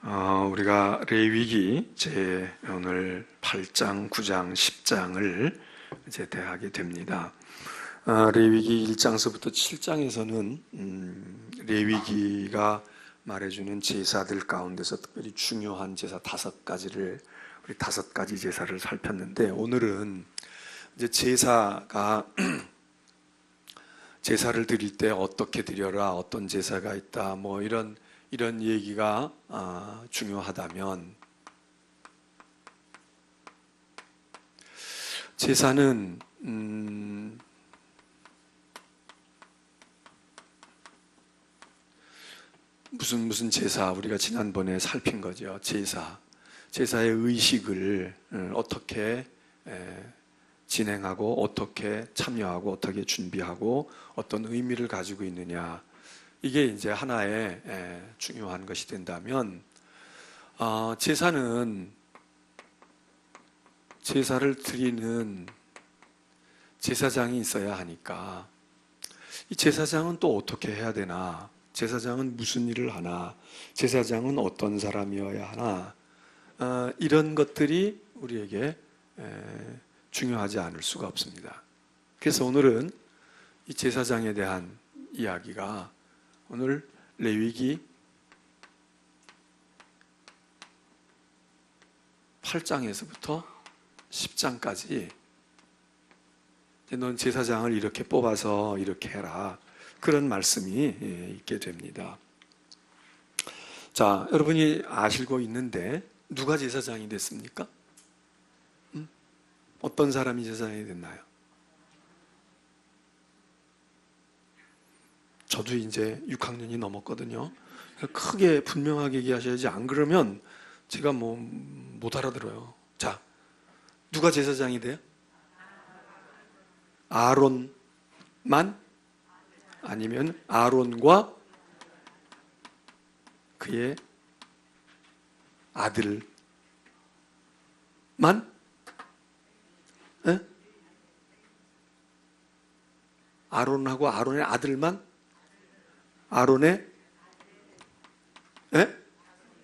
우리가 레위기 오늘 8장, 9장, 10장을 이제 대하게 됩니다. 레위기 1장서부터 7장에서는 레위기가 말해주는 제사들 가운데서 특별히 중요한 제사 5가지를 우리 5가지 제사를 살폈는데, 오늘은 이제 제사가 제사를 드릴 때 어떻게 드려라, 어떤 제사가 있다, 뭐 이런 얘기가 중요하다면, 제사는 무슨 제사, 우리가 지난번에 살핀 거죠. 제사의 의식을 어떻게 진행하고, 어떻게 참여하고, 어떻게 준비하고, 어떤 의미를 가지고 있느냐, 이게 이제 하나의 중요한 것이 된다면, 제사를 드리는 제사장이 있어야 하니까, 이 제사장은 또 어떻게 해야 되나, 제사장은 무슨 일을 하나, 제사장은 어떤 사람이어야 하나, 이런 것들이 우리에게 중요하지 않을 수가 없습니다. 그래서 오늘은 이 제사장에 대한 이야기가 오늘 레위기 8장에서부터 10장까지 넌 제사장을 이렇게 뽑아서 이렇게 해라, 그런 말씀이 있게 됩니다. 자, 여러분이 아시고 있는데 누가 제사장이 됐습니까? 어떤 사람이 제사장이 됐나요? 저도 이제 6학년이 넘었거든요. 크게 분명하게 얘기하셔야지, 안 그러면 제가 못 알아들어요. 자, 누가 제사장이 돼요? 아론만? 아니면 아론과 그의 아들만? 에? 아론하고 아론의 아들만? 아론의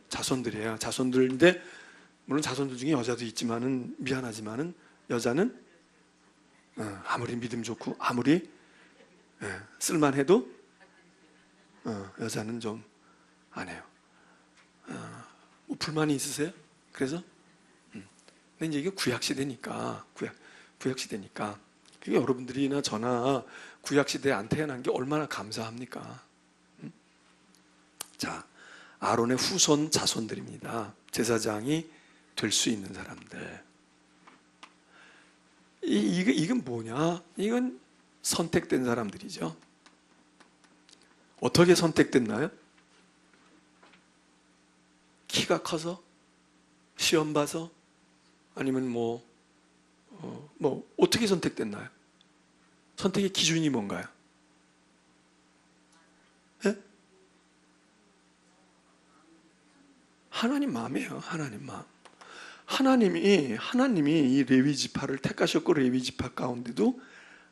자손들이에요. 자손들인데, 물론 자손들 중에 여자도 있지만은, 미안하지만은 여자는 아무리 믿음 좋고 아무리 쓸만해도 여자는 좀 안 해요. 뭐 불만이 있으세요? 그래서 근데 이제 이게 구약시대니까, 구약시대니까, 그게 여러분들이나 저나 구약시대에 안 태어난 게 얼마나 감사합니까? 자, 아론의 후손 자손들입니다. 제사장이 될 수 있는 사람들. 이건 뭐냐? 이건 선택된 사람들이죠. 어떻게 선택됐나요? 키가 커서? 시험 봐서? 아니면 어떻게 선택됐나요? 선택의 기준이 뭔가요? 하나님 마음이에요. 하나님 마음. 하나님이 이 레위 지파를 택하셨고, 레위 지파 가운데도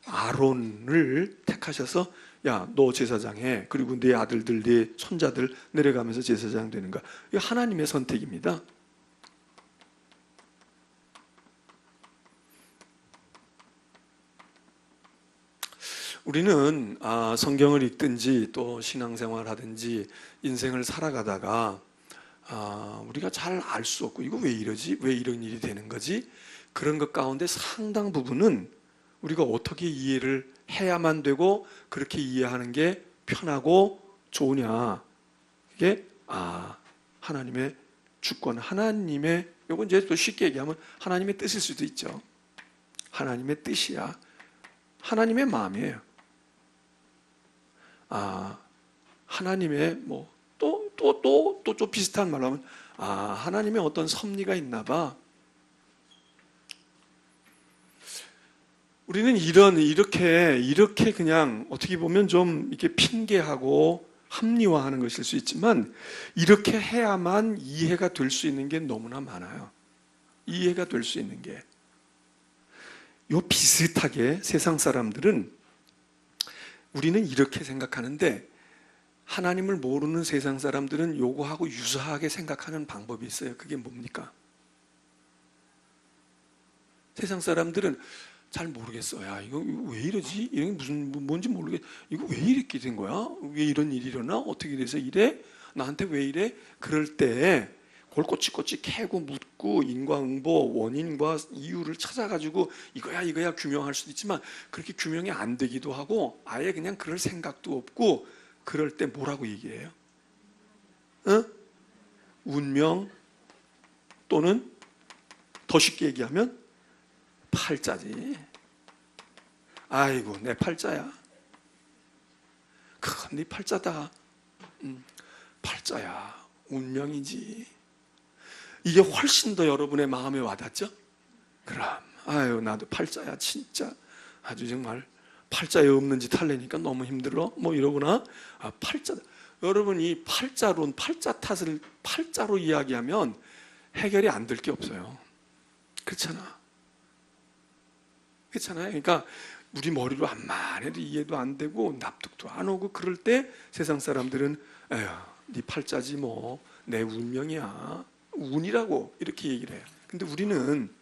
아론을 택하셔서, 야, 너 제사장 해. 그리고 네 아들들, 네 손자들 내려가면서 제사장 되는 거야. 이게 하나님의 선택입니다. 우리는 성경을 읽든지 또 신앙생활 하든지 인생을 살아가다가 우리가 잘 알 수 없고, 이거 왜 이러지? 왜 이런 일이 되는 거지? 그런 것 가운데 상당 부분은 우리가 어떻게 이해를 해야만 되고, 그렇게 이해하는 게 편하고 좋으냐, 이게 하나님의 주권, 하나님의, 요건 이제 또 쉽게 얘기하면 하나님의 뜻일 수도 있죠. 하나님의 뜻이야. 하나님의 마음이에요. 하나님의 또 좀 비슷한 말로 하면, 하나님의 어떤 섭리가 있나 봐. 우리는 이렇게 그냥 어떻게 보면 좀 이렇게 핑계하고 합리화하는 것일 수 있지만, 이렇게 해야만 이해가 될 수 있는 게 너무나 많아요. 이해가 될 수 있는 게. 요 비슷하게 세상 사람들은, 우리는 이렇게 생각하는데, 하나님을 모르는 세상 사람들은 요거하고 유사하게 생각하는 방법이 있어요. 그게 뭡니까? 세상 사람들은 잘 모르겠어. 야, 이거 왜 이러지? 이게 뭔지 모르겠. 이거 왜 이렇게 된 거야? 왜 이런 일이 일어나? 어떻게 돼서 이래? 나한테 왜 이래? 그럴 때 골꼬치꼬치 캐고 묻고 인과응보, 원인과 이유를 찾아가지고 이거야 규명할 수도 있지만 그렇게 규명이 안 되기도 하고 아예 그냥 그럴 생각도 없고 그럴 때 뭐라고 얘기해요? 어? 운명 또는 더 쉽게 얘기하면 팔자지. 아이고 내 팔자야. 그건 네 팔자다. 팔자야. 운명이지. 이게 훨씬 더 여러분의 마음에 와닿죠? 그럼 아유 나도 팔자야 진짜 아주 정말 팔자에 없는 짓 하려니까 너무 힘들어 뭐 이러구나. 아 팔자다. 여러분 이 팔자론 팔자 탓을 팔자로 이야기하면 해결이 안 될 게 없어요. 그렇잖아. 그렇잖아요. 그러니까 우리 머리로 암만 해도 이해도 안 되고 납득도 안 오고 그럴 때 세상 사람들은 에휴 네 팔자지 뭐 내 운명이야. 운이라고 이렇게 얘기를 해요. 근데 우리는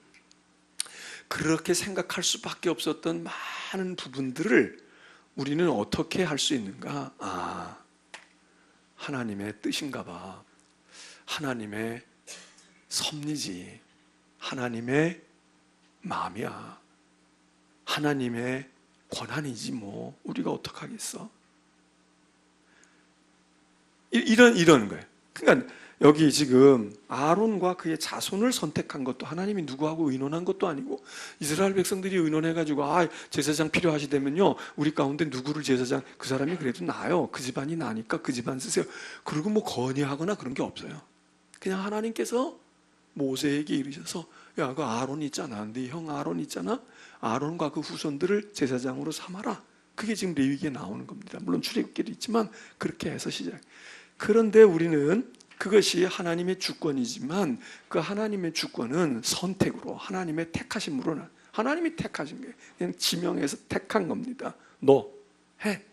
그렇게 생각할 수밖에 없었던 많은 부분들을 우리는 어떻게 할 수 있는가? 아, 하나님의 뜻인가 봐. 하나님의 섭리지. 하나님의 마음이야. 하나님의 권한이지 뭐 우리가 어떡하겠어? 이런 거예요. 그러니까 여기 지금 아론과 그의 자손을 선택한 것도 하나님이 누구하고 의논한 것도 아니고 이스라엘 백성들이 의논해가지고 아 제사장 필요하시다면요 우리 가운데 누구를 제사장 그 사람이 그래도 나아요. 그 집안이 나니까 그 집안 쓰세요. 그리고 뭐 건의하거나 그런 게 없어요. 그냥 하나님께서 모세에게 이르셔서 야 그 아론 있잖아. 네 형 아론 있잖아. 아론과 그 후손들을 제사장으로 삼아라. 그게 지금 레위기에 나오는 겁니다. 물론 출애굽기도 있지만 그렇게 해서 시작. 그런데 우리는 그것이 하나님의 주권이지만 그 하나님의 주권은 선택으로 하나님의 택하심으로는 하나님이 택하신 거예요. 그냥 지명해서 택한 겁니다. 너 해.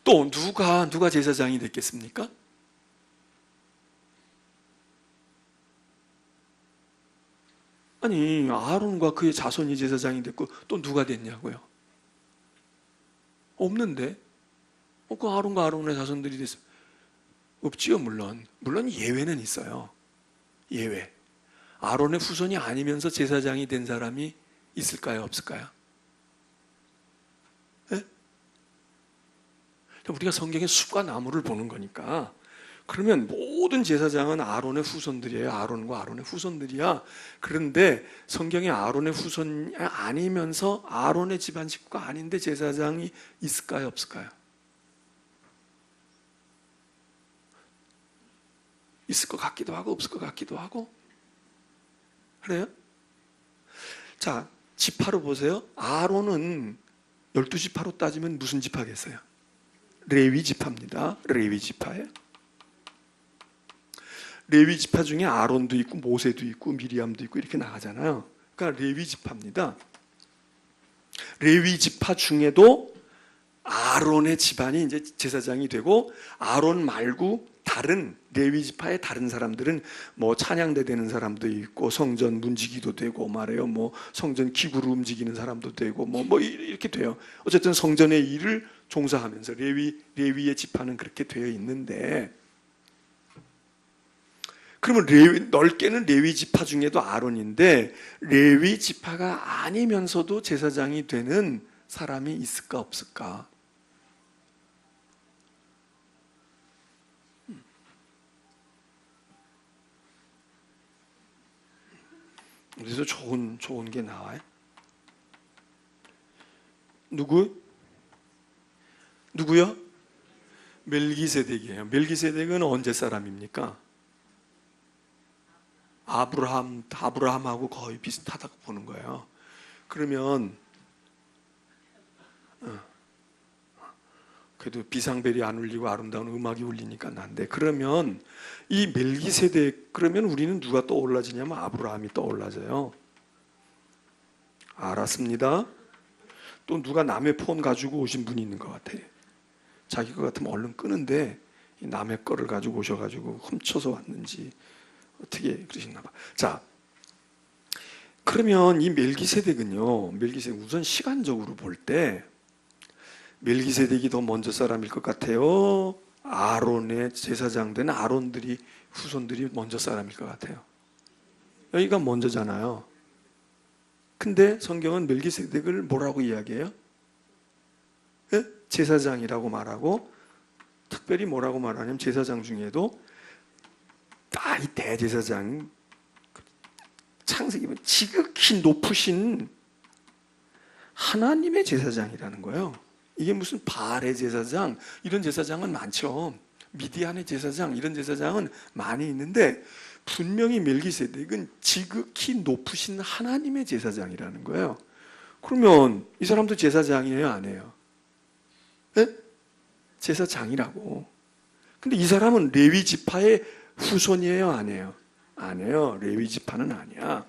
또 누가 제사장이 됐겠습니까? 아니 아론과 그의 자손이 제사장이 됐고 또 누가 됐냐고요? 없는데 그 아론과 아론의 자손들이 됐어요. 없지요. 물론 예외는 있어요. 예외. 아론의 후손이 아니면서 제사장이 된 사람이 있을까요? 없을까요? 네? 우리가 성경의 숲과 나무를 보는 거니까 그러면 모든 제사장은 아론의 후손들이에요. 아론과 아론의 후손들이야. 그런데 성경에 아론의 후손이 아니면서 아론의 집안 식구가 아닌데 제사장이 있을까요? 없을까요? 있을 것 같기도 하고 없을 것 같기도 하고 그래요? 자, 지파로 보세요. 아론은 12지파로 따지면 무슨 지파겠어요? 레위 지파입니다. 레위 지파예요. 레위 지파 중에 아론도 있고 모세도 있고 미리암도 있고 이렇게 나가잖아요. 그러니까 레위 지파입니다. 레위 지파 중에도 아론의 집안이 이제 제사장이 되고 아론 말고 다른 레위 지파의 다른 사람들은 뭐 찬양대 되는 사람도 있고 성전 문지기도 되고 말해요. 뭐 성전 기구를 움직이는 사람도 되고 뭐 이렇게 돼요. 어쨌든 성전의 일을 종사하면서 레위의 지파는 그렇게 되어 있는데 그러면 넓게는 레위 지파 중에도 아론인데 레위 지파가 아니면서도 제사장이 되는 사람이 있을까 없을까? 그래서 좋은 게 나와요. 누구요? 멜기세덱이에요. 멜기세덱은 언제 사람입니까? 아브라함하고 거의 비슷하다고 보는 거예요. 그러면 그래도 비상벨이 안 울리고 아름다운 음악이 울리니까 난데 그러면 이 멜기세덱 그러면 우리는 누가 떠올라지냐면 아브라함이 떠올라져요. 알았습니다. 또 누가 남의 폰 가지고 오신 분이 있는 것 같아. 자기 거 같으면 얼른 끄는데 남의 거를 가지고 오셔가지고 훔쳐서 왔는지 어떻게 그러셨나 봐. 자, 그러면 이 멜기세덱은요, 멜기세덱 우선 시간적으로 볼 때 멜기세덱이 더 먼저 사람일 것 같아요? 아론의 제사장 된 아론들이 후손들이 먼저 사람일 것 같아요? 여기가 먼저잖아요. 근데 성경은 멜기세덱을 뭐라고 이야기해요? 예? 제사장이라고 말하고, 특별히 뭐라고 말하냐면 제사장 중에도 이 대제사장, 창세기 보면 지극히 높으신 하나님의 제사장이라는 거예요. 이게 무슨 바알의 제사장, 이런 제사장은 많죠. 미디안의 제사장, 이런 제사장은 많이 있는데 분명히 멜기세덱은 지극히 높으신 하나님의 제사장이라는 거예요. 그러면 이 사람도 제사장이에요, 안 해요? 네? 제사장이라고. 근데 이 사람은 레위 지파의 후손이에요, 안 해요? 안 해요. 레위 지파는 아니야.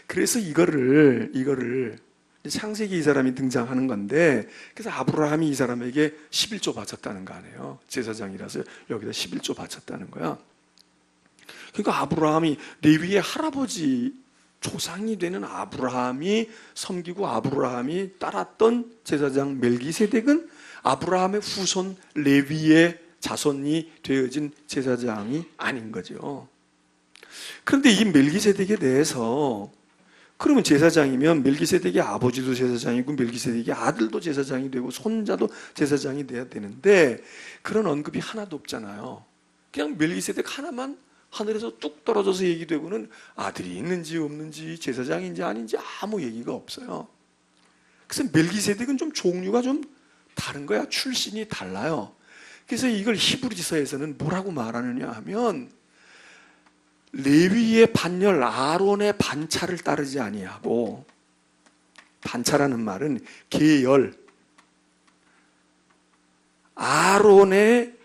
그래서 이거를 창세기 이 사람이 등장하는 건데, 그래서 아브라함이 이 사람에게 11조 바쳤다는 거 아니에요? 제사장이라서 여기다 11조 바쳤다는 거야. 그러니까 아브라함이 레위의 할아버지, 조상이 되는 아브라함이 섬기고 아브라함이 따랐던 제사장 멜기세덱은 아브라함의 후손 레위의 자손이 되어진 제사장이 아닌 거죠. 그런데 이 멜기세덱에 대해서, 그러면 제사장이면 멜기세덱의 아버지도 제사장이고 멜기세덱의 아들도 제사장이 되고 손자도 제사장이 돼야 되는데 그런 언급이 하나도 없잖아요. 그냥 멜기세덱 하나만 하늘에서 뚝 떨어져서 얘기되고는 아들이 있는지 없는지 제사장인지 아닌지 아무 얘기가 없어요. 그래서 멜기세덱은 좀 종류가 좀 다른 거야. 출신이 달라요. 그래서 이걸 히브리서에서는 뭐라고 말하느냐 하면 레위의 반열 아론의 반차를 따르지 아니하고, 반차라는 말은 계열, 아론의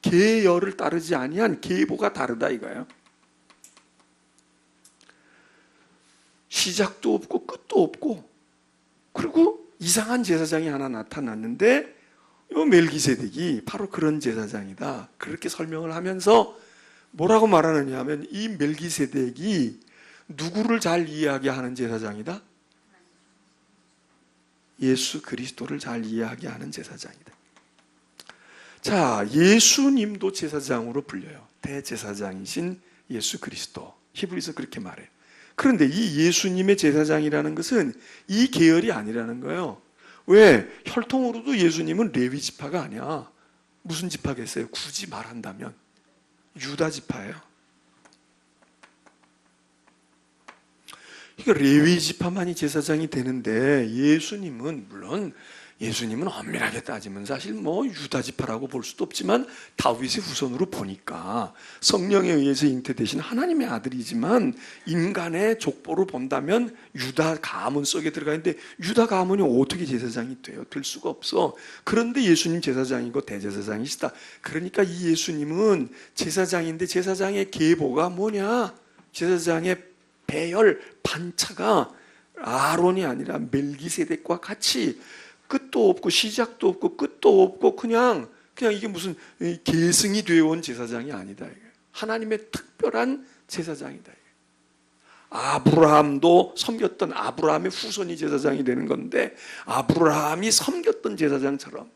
계열을 따르지 아니한 계보가 다르다 이거예요. 시작도 없고 끝도 없고, 그리고 이상한 제사장이 하나 나타났는데 이 멜기세덱이 바로 그런 제사장이다. 그렇게 설명을 하면서 뭐라고 말하느냐 하면 이 멜기세덱이 누구를 잘 이해하게 하는 제사장이다? 예수 그리스도를 잘 이해하게 하는 제사장이다. 자, 예수님도 제사장으로 불려요. 대제사장이신 예수 그리스도. 히브리서 그렇게 말해요. 그런데 이 예수님의 제사장이라는 것은 이 계열이 아니라는 거예요. 왜? 혈통으로도 예수님은 레위 지파가 아니야. 무슨 지파겠어요? 굳이 말한다면 유다 지파예요. 그러니까 레위 지파만이 제사장이 되는데 예수님은, 물론 예수님은 엄밀하게 따지면 사실 유다 지파라고 볼 수도 없지만 다윗의 후손으로 보니까 성령에 의해서 잉태되신 하나님의 아들이지만 인간의 족보로 본다면 유다 가문 속에 들어가 있는데 유다 가문이 어떻게 제사장이 돼요? 될 수가 없어. 그런데 예수님 제사장이고 대제사장이시다. 그러니까 이 예수님은 제사장인데 제사장의 계보가 뭐냐? 제사장의 배열 반차가 아론이 아니라 멜기세덱과 같이 끝도 없고 시작도 없고 끝도 없고 그냥 이게 무슨 계승이 되어온 제사장이 아니다. 하나님의 특별한 제사장이다. 아브라함도 섬겼던 아브라함의 후손이 제사장이 되는 건데 아브라함이 섬겼던 제사장처럼.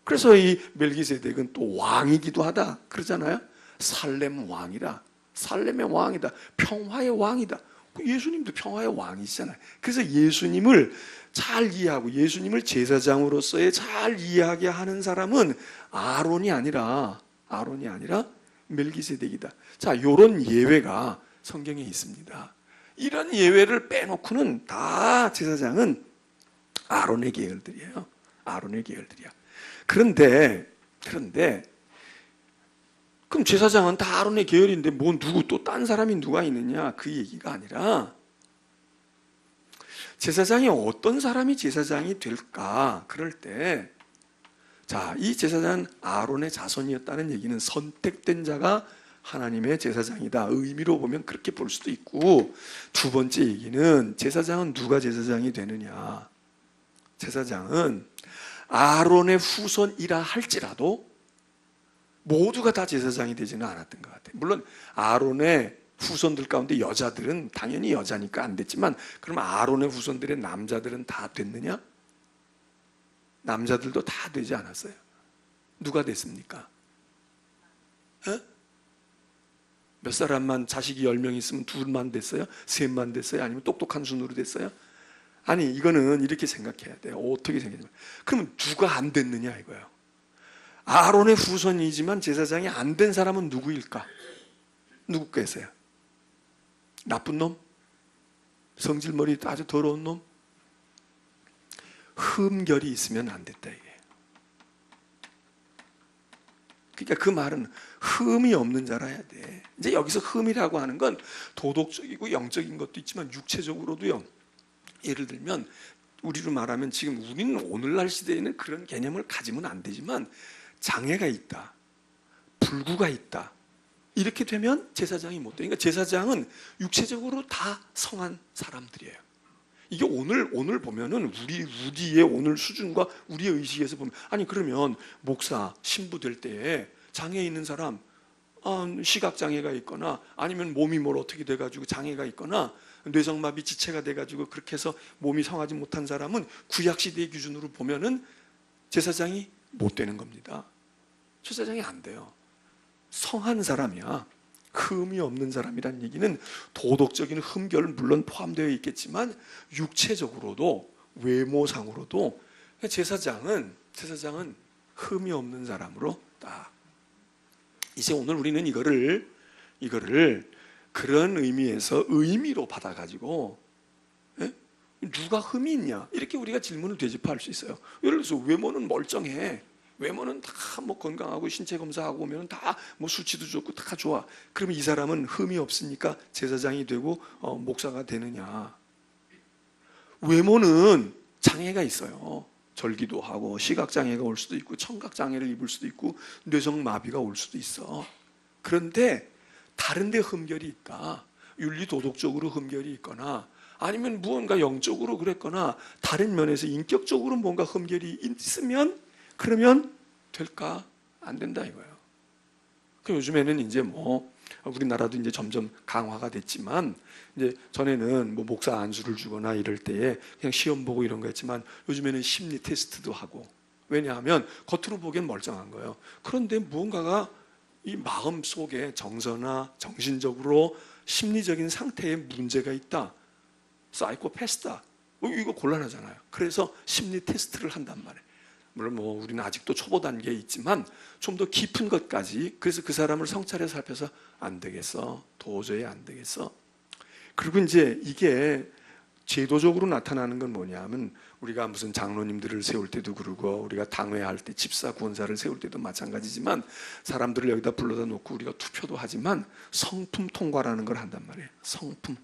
그래서 이 멜기세덱은 또 왕이기도 하다 그러잖아요. 살렘 왕이다. 살렘의 왕이다. 평화의 왕이다. 예수님도 평화의 왕이시잖아요. 그래서 예수님을 잘 이해하고 예수님을 제사장으로서의 잘 이해하게 하는 사람은 아론이 아니라 멜기세덱이다. 자, 이런 예외가 성경에 있습니다. 이런 예외를 빼놓고는 다 제사장은 아론의 계열들이에요. 아론의 계열들이야. 그런데 그럼 제사장은 다 아론의 계열인데 누구 또 딴 사람이 누가 있느냐 그 얘기가 아니라 제사장이 어떤 사람이 제사장이 될까? 그럴 때 자, 이 제사장은 아론의 자손이었다는 얘기는 선택된 자가 하나님의 제사장이다. 의미로 보면 그렇게 볼 수도 있고, 두 번째 얘기는 제사장은 누가 제사장이 되느냐? 제사장은 아론의 후손이라 할지라도 모두가 다 제사장이 되지는 않았던 것 같아요. 물론 아론의 후손들 가운데 여자들은 당연히 여자니까 안 됐지만, 그럼 아론의 후손들의 남자들은 다 됐느냐? 남자들도 다 되지 않았어요. 누가 됐습니까? 에? 몇 사람만, 자식이 10명 있으면 둘만 됐어요? 셋만 됐어요? 아니면 똑똑한 순으로 됐어요? 아니, 이거는 이렇게 생각해야 돼요. 어떻게 생각해요? 그러면 누가 안 됐느냐 이거예요. 아론의 후손이지만 제사장이 안 된 사람은 누구일까? 누구겠어요? 나쁜 놈? 성질머리 아주 더러운 놈? 흠결이 있으면 안 됐다 이게. 그러니까 그 말은 흠이 없는 자라야 돼. 이제 여기서 흠이라고 하는 건 도덕적이고 영적인 것도 있지만 육체적으로도요. 예를 들면 우리로 말하면 지금 우리는 오늘날 시대에는 그런 개념을 가지면 안 되지만, 장애가 있다, 불구가 있다, 이렇게 되면 제사장이 못 돼. 그러니까 제사장은 육체적으로 다 성한 사람들이에요. 이게 오늘 보면은 우리의 오늘 수준과 우리의 의식에서 보면, 아니 그러면 목사, 신부 될 때에 장애 있는 사람, 시각장애가 있거나 아니면 몸이 뭘 어떻게 돼가지고 장애가 있거나 뇌성마비 지체가 돼가지고 그렇게 해서 몸이 성하지 못한 사람은 구약시대의 기준으로 보면은 제사장이 못 되는 겁니다. 제사장이 안 돼요. 성한 사람이야. 흠이 없는 사람이란 얘기는 도덕적인 흠결은 물론 포함되어 있겠지만 육체적으로도 외모상으로도 제사장은 흠이 없는 사람으로 딱. 이제 오늘 우리는 이거를 그런 의미에서 의미로 받아가지고, 예? 누가 흠이 있냐 이렇게 우리가 질문을 되짚할 수 있어요. 예를 들어서 외모는 멀쩡해. 외모는 다 뭐 건강하고 신체 검사하고 오면 다 뭐 수치도 좋고 다 좋아. 그러면 이 사람은 흠이 없으니까 제사장이 되고 목사가 되느냐? 외모는 장애가 있어요. 절기도 하고 시각장애가 올 수도 있고 청각장애를 입을 수도 있고 뇌성마비가 올 수도 있어. 그런데 다른 데 흠결이 있다. 윤리도덕적으로 흠결이 있거나 아니면 무언가 영적으로 그랬거나 다른 면에서 인격적으로 뭔가 흠결이 있으면 그러면 될까? 안 된다 이거예요. 그 요즘에는 이제 뭐 우리나라도 이제 점점 강화가 됐지만, 이제 전에는 뭐 목사 안수를 주거나 이럴 때에 그냥 시험 보고 이런 거 했지만 요즘에는 심리 테스트도 하고. 왜냐하면 겉으로 보기엔 멀쩡한 거예요. 그런데 무언가가 이 마음 속에 정서나 정신적으로 심리적인 상태에 문제가 있다. 사이코패스다. 이거 곤란하잖아요. 그래서 심리 테스트를 한단 말이에요. 물론 뭐 우리는 아직도 초보 단계에 있지만 좀 더 깊은 것까지. 그래서 그 사람을 성찰해 살펴서 안 되겠어. 도저히 안 되겠어. 그리고 이제 이게 제도적으로 나타나는 건 뭐냐면, 우리가 무슨 장로님들을 세울 때도 그러고 우리가 당회할 때 집사 구원사를 세울 때도 마찬가지지만 사람들을 여기다 불러다 놓고 우리가 투표도 하지만 성품 통과라는 걸 한단 말이에요. 성품.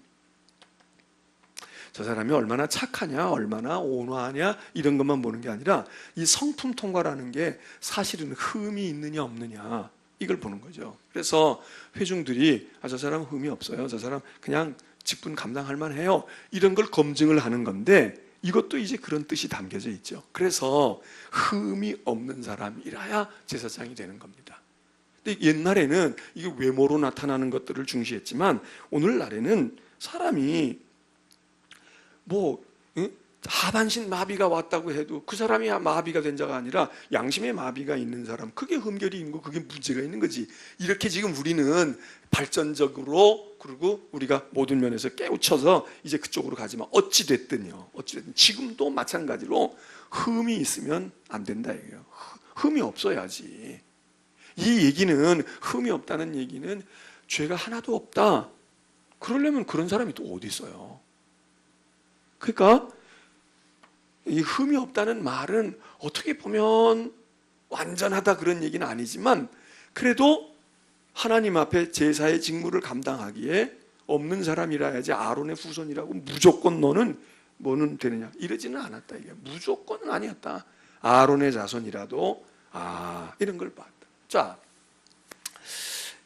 저 사람이 얼마나 착하냐, 얼마나 온화하냐 이런 것만 보는 게 아니라 이 성품 통과라는 게 사실은 흠이 있느냐 없느냐 이걸 보는 거죠. 그래서 회중들이 저 사람 흠이 없어요. 저 사람 그냥 직분 감당할 만해요. 이런 걸 검증을 하는 건데 이것도 이제 그런 뜻이 담겨져 있죠. 그래서 흠이 없는 사람이라야 제사장이 되는 겁니다. 근데 옛날에는 이게 외모로 나타나는 것들을 중시했지만 오늘날에는 사람이 뭐 하반신 마비가 왔다고 해도 그 사람이 마비가 된 자가 아니라 양심의 마비가 있는 사람, 그게 흠결이 있는 거, 그게 문제가 있는 거지. 이렇게 지금 우리는 발전적으로, 그리고 우리가 모든 면에서 깨우쳐서 이제 그쪽으로 가지만 어찌됐든요, 어찌됐든 지금도 마찬가지로 흠이 있으면 안 된다 이거예요. 흠이 없어야지. 이 얘기는, 흠이 없다는 얘기는 죄가 하나도 없다. 그러려면 그런 사람이 또 어디 있어요? 그러니까 이 흠이 없다는 말은 어떻게 보면 완전하다 그런 얘기는 아니지만, 그래도 하나님 앞에 제사의 직무를 감당하기에 없는 사람이라야지 아론의 후손이라고 무조건 너는 뭐는 되느냐 이러지는 않았다. 이게 무조건은 아니었다. 아론의 자손이라도 이런 걸 봤다. 자,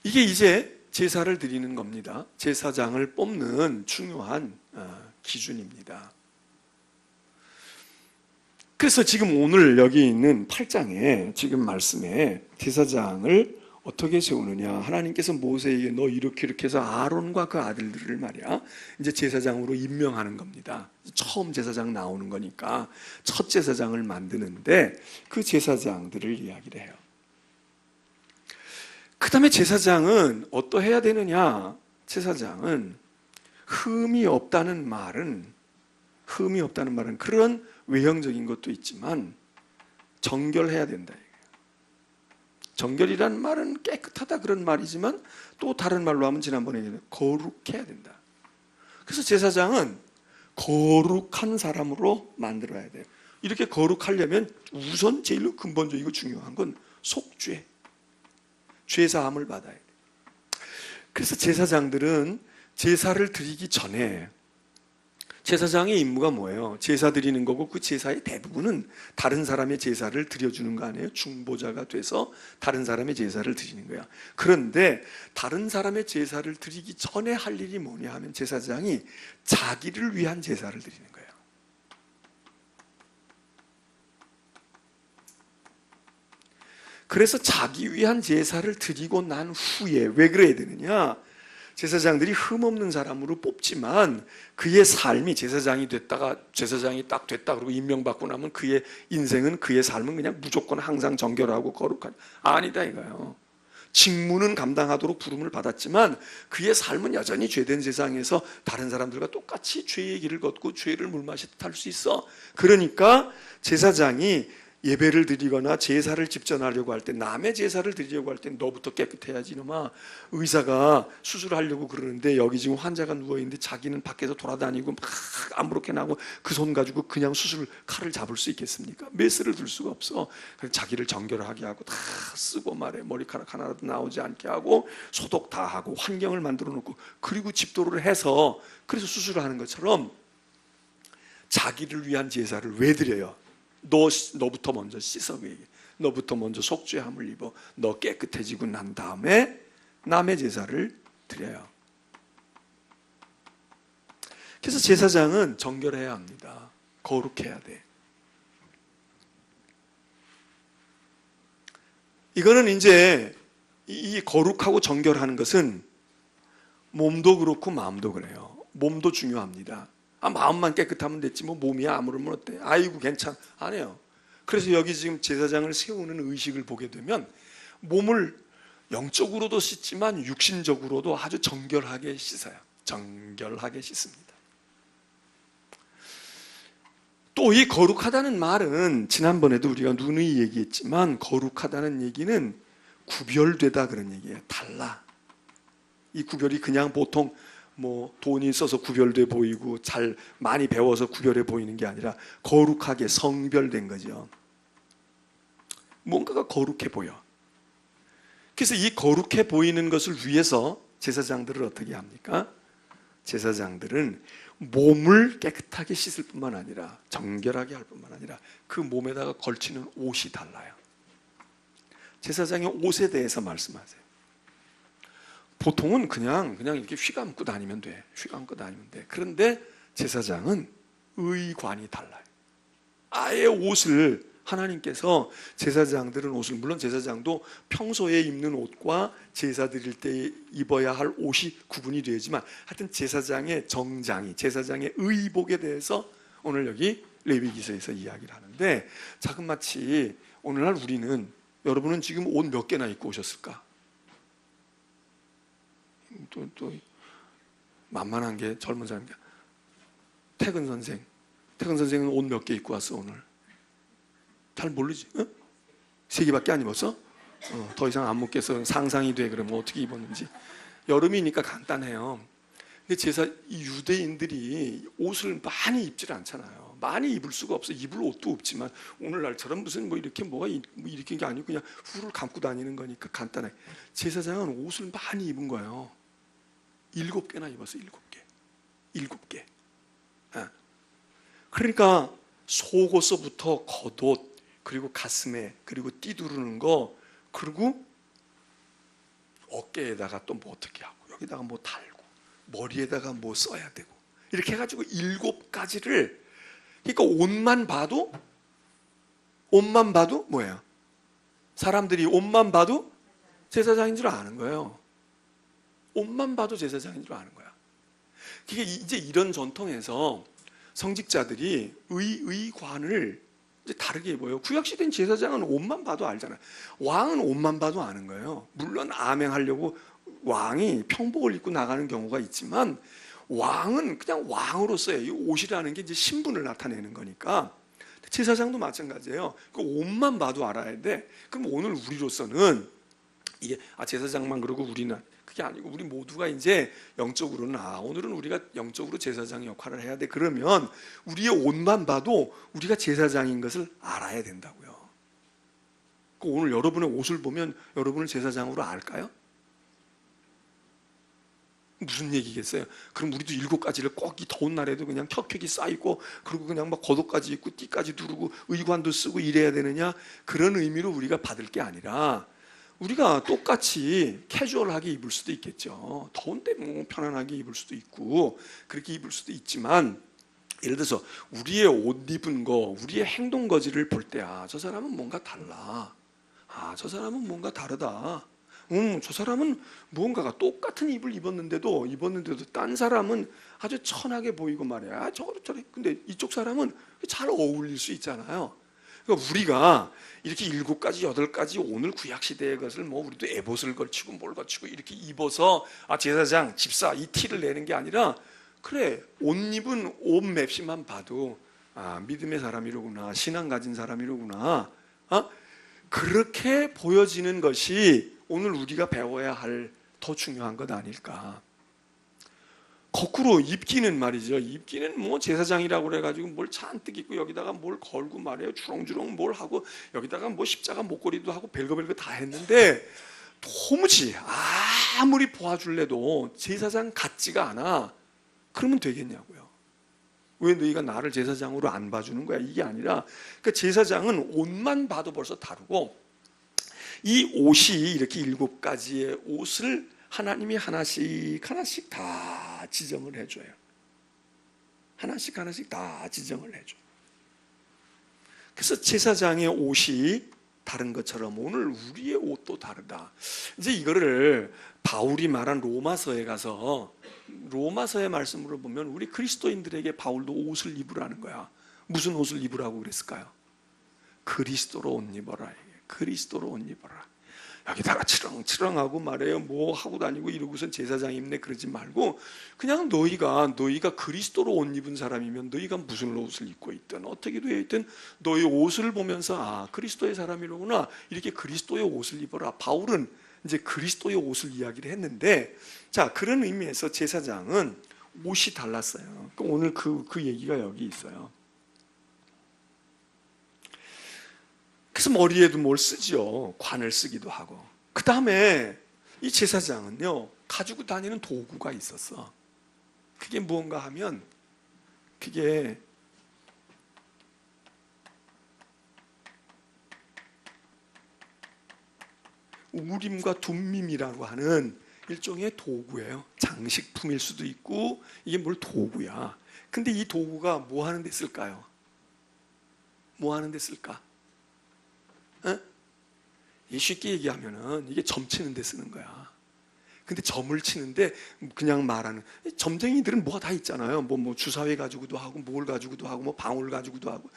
이게 이제 제사를 드리는 겁니다. 제사장을 뽑는 중요한 기준입니다. 그래서 지금 오늘 여기 있는 8장에 지금 말씀에 제사장을 어떻게 세우느냐, 하나님께서 모세에게 너 이렇게 해서 아론과 그 아들들을 말이야 이제 제사장으로 임명하는 겁니다. 처음 제사장 나오는 거니까 첫 제사장을 만드는데 그 제사장들을 이야기를 해요. 그 다음에 제사장은 어떠해야 되느냐, 제사장은 흠이 없다는 말은 그런 외형적인 것도 있지만 정결해야 된다. 정결이라는 말은 깨끗하다 그런 말이지만 또 다른 말로 하면 지난번에 얘기했던 거룩해야 된다. 그래서 제사장은 거룩한 사람으로 만들어야 돼요. 이렇게 거룩하려면 우선 제일 근본적이고 중요한 건 속죄, 죄사함을 받아야 돼요. 그래서 제사장들은 제사를 드리기 전에 제사장의 임무가 뭐예요? 제사 드리는 거고 그 제사의 대부분은 다른 사람의 제사를 드려주는 거 아니에요? 중보자가 돼서 다른 사람의 제사를 드리는 거야. 그런데 다른 사람의 제사를 드리기 전에 할 일이 뭐냐 하면 제사장이 자기를 위한 제사를 드리는 거예요. 그래서 자기 위한 제사를 드리고 난 후에 왜 그래야 되느냐? 제사장들이 흠없는 사람으로 뽑지만 그의 삶이 제사장이 됐다가 제사장이 딱 됐다 그러고 임명받고 나면 그의 인생은 그의 삶은 그냥 무조건 항상 정결하고 거룩한 아니다 이거예요. 직무는 감당하도록 부름을 받았지만 그의 삶은 여전히 죄된 세상에서 다른 사람들과 똑같이 죄의 길을 걷고 죄를 물마시듯 할 수 있어. 그러니까 제사장이 예배를 드리거나 제사를 집전하려고 할 때, 남의 제사를 드리려고 할 때 너부터 깨끗해야지 이놈아. 의사가 수술하려고 그러는데 여기 지금 환자가 누워있는데 자기는 밖에서 돌아다니고 막 아무렇게나 하고 그 손 가지고 그냥 수술 칼을 잡을 수 있겠습니까? 메스를 들 수가 없어. 자기를 정결하게 하고 다 쓰고 말해 머리카락 하나라도 나오지 않게 하고 소독 다 하고 환경을 만들어 놓고 그리고 집도를 해서 그래서 수술을 하는 것처럼 자기를 위한 제사를 왜 드려요? 너부터 먼저 씻어. 너부터 먼저 속죄함을 입어. 너 깨끗해지고 난 다음에 남의 제사를 드려요. 그래서 제사장은 정결해야 합니다. 거룩해야 돼. 이거는 이제 이 거룩하고 정결하는 것은 몸도 그렇고 마음도 그래요. 몸도 중요합니다. 마음만 깨끗하면 됐지 뭐 몸이 아무르면 어때? 아이고 괜찮. 안 해요. 그래서 여기 지금 제사장을 세우는 의식을 보게 되면 몸을 영적으로도 씻지만 육신적으로도 아주 정결하게 씻어요. 정결하게 씻습니다. 또 이 거룩하다는 말은 지난번에도 우리가 누누이 얘기했지만 거룩하다는 얘기는 구별되다 그런 얘기예요. 달라. 이 구별이 그냥 보통 뭐 돈이 있어서 구별돼 보이고 잘 많이 배워서 구별해 보이는 게 아니라 거룩하게 성별된 거죠. 뭔가가 거룩해 보여. 그래서 이 거룩해 보이는 것을 위해서 제사장들을 어떻게 합니까? 제사장들은 몸을 깨끗하게 씻을 뿐만 아니라 정결하게 할 뿐만 아니라 그 몸에다가 걸치는 옷이 달라요. 제사장의 옷에 대해서 말씀하세요. 보통은 그냥 이렇게 휘감고 다니면 돼. 휘감고 다니면 돼. 그런데 제사장은 의관이 달라요. 아예 옷을 하나님께서 제사장들은 옷을 물론 제사장도 평소에 입는 옷과 제사 드릴 때 입어야 할 옷이 구분이 되지만 하여튼 제사장의 정장이 제사장의 의복에 대해서 오늘 여기 레위기서에서 이야기를 하는데 자그마치 오늘날 우리는 여러분은 지금 옷 몇 개나 입고 오셨을까? 또 만만한 게 젊은 사람이야. 태근 선생은 옷 몇 개 입고 왔어 오늘? 잘 모르지? 어? 3개밖에 안 입었어? 더 이상 안 먹겠어. 상상이 돼. 그러면 어떻게 입었는지. 여름이니까 간단해요. 근데 이 유대인들이 옷을 많이 입질 않잖아요. 많이 입을 수가 없어. 입을 옷도 없지만 오늘날처럼 무슨 뭐 이렇게 뭐가 이렇게 게 아니고 그냥 후를 감고 다니는 거니까 간단해. 제사장은 옷을 많이 입은 거예요. 7개나 입었어. 7개. 7개. 그러니까 속옷서부터 겉옷 그리고 가슴에 그리고 띠두르는 거 그리고 어깨에다가 또 뭐 어떻게 하고 여기다가 뭐 달고 머리에다가 뭐 써야 되고 이렇게 해가지고 7가지를 그러니까 옷만 봐도 옷만 봐도 뭐예요? 사람들이 옷만 봐도 제사장인 줄 아는 거예요. 옷만 봐도 제사장인 줄 아는 거야. 그게 이제 이런 전통에서 성직자들이 의관을 이제 다르게 보여요. 구약시대는 제사장은 옷만 봐도 알잖아요. 왕은 옷만 봐도 아는 거예요. 물론 암행하려고 왕이 평복을 입고 나가는 경우가 있지만 왕은 그냥 왕으로서의 이 옷이라는 게 이제 신분을 나타내는 거니까 제사장도 마찬가지예요. 그 옷만 봐도 알아야 돼. 그럼 오늘 우리로서는 이게 제사장만 그러고 우리는 그게 아니고 우리 모두가 이제 영적으로는 오늘은 우리가 영적으로 제사장 역할을 해야 돼. 그러면 우리의 옷만 봐도 우리가 제사장인 것을 알아야 된다고요. 오늘 여러분의 옷을 보면 여러분을 제사장으로 알까요? 무슨 얘기겠어요? 그럼 우리도 7가지를 꼭 이 더운 날에도 그냥 켜켜이 쌓이고 그리고 그냥 막 겉옷까지 입고 띠까지 두르고 의관도 쓰고 이래야 되느냐? 그런 의미로 우리가 받을 게 아니라 우리가 똑같이 캐주얼하게 입을 수도 있겠죠. 더운데 뭐 편안하게 입을 수도 있고 그렇게 입을 수도 있지만 예를 들어서 우리의 옷 입은 거, 우리의 행동 거지를 볼 때 저 사람은 뭔가 달라. 저 사람은 뭔가 다르다. 저 사람은 무언가가 똑같은 입을 입었는데도 딴 사람은 아주 천하게 보이고 말이야. 저래. 근데 이쪽 사람은 잘 어울릴 수 있잖아요. 그러니까 우리가 이렇게 7가지, 8가지 오늘 구약시대의 것을 우리도 에봇을 걸치고 뭘 걸치고 이렇게 입어서 제사장, 집사 이 티를 내는 게 아니라 그래, 옷 입은 옷 맵시만 봐도 믿음의 사람이로구나, 신앙 가진 사람이로구나. 그렇게 보여지는 것이 오늘 우리가 배워야 할 더 중요한 것 아닐까. 거꾸로 입기는 말이죠. 입기는 제사장이라고 그래가지고 뭘 잔뜩 입고 여기다가 뭘 걸고 말이에요. 주렁주렁 뭘 하고 여기다가 십자가 목걸이도 하고 별거 다 했는데 도무지 아무리 보아줄래도 제사장 같지가 않아. 그러면 되겠냐고요. 왜 너희가 나를 제사장으로 안 봐주는 거야? 이게 아니라 그러니까 제사장은 옷만 봐도 벌써 다르고 이 옷이 이렇게 7가지의 옷을 하나님이 하나씩 다 지정을 해줘요. 하나씩 다 지정을 해줘요. 그래서 제사장의 옷이 다른 것처럼 오늘 우리의 옷도 다르다. 이제 이거를 바울이 말한 로마서에 가서 로마서의 말씀으로 보면 우리 그리스도인들에게 바울도 옷을 입으라는 거야. 무슨 옷을 입으라고 그랬을까요? 그리스도로 옷 입어라. 그리스도로 옷 입어라. 여기다가 치렁치렁하고 말해요. 뭐 하고 다니고 이러고선 제사장 입네 그러지 말고 그냥 너희가 그리스도로 옷 입은 사람이면 너희가 무슨 옷을 입고 있든 어떻게 되어 있든 너희 옷을 보면서 그리스도의 사람이로구나 이렇게 그리스도의 옷을 입어라. 바울은 이제 그리스도의 옷을 이야기를 했는데 자 그런 의미에서 제사장은 옷이 달랐어요. 오늘 그 얘기가 여기 있어요. 그래서 머리에도 뭘 쓰죠. 관을 쓰기도 하고. 그 다음에 이 제사장은요 가지고 다니는 도구가 있었어. 그게 무언가 하면 그게 우림과 둠밈이라고 하는 일종의 도구예요. 장식품일 수도 있고 이게 뭘 도구야. 근데 이 도구가 뭐 하는 데 쓸까요? 뭐 하는 데 쓸까? 쉽게 얘기하면은 이게 점 치는 데 쓰는 거야. 근데 점을 치는데 그냥 말하는 점쟁이들은 뭐가 다 있잖아요. 뭐 주사위 가지고도 하고 뭘 가지고도 하고 뭐 방울 가지고도 하고.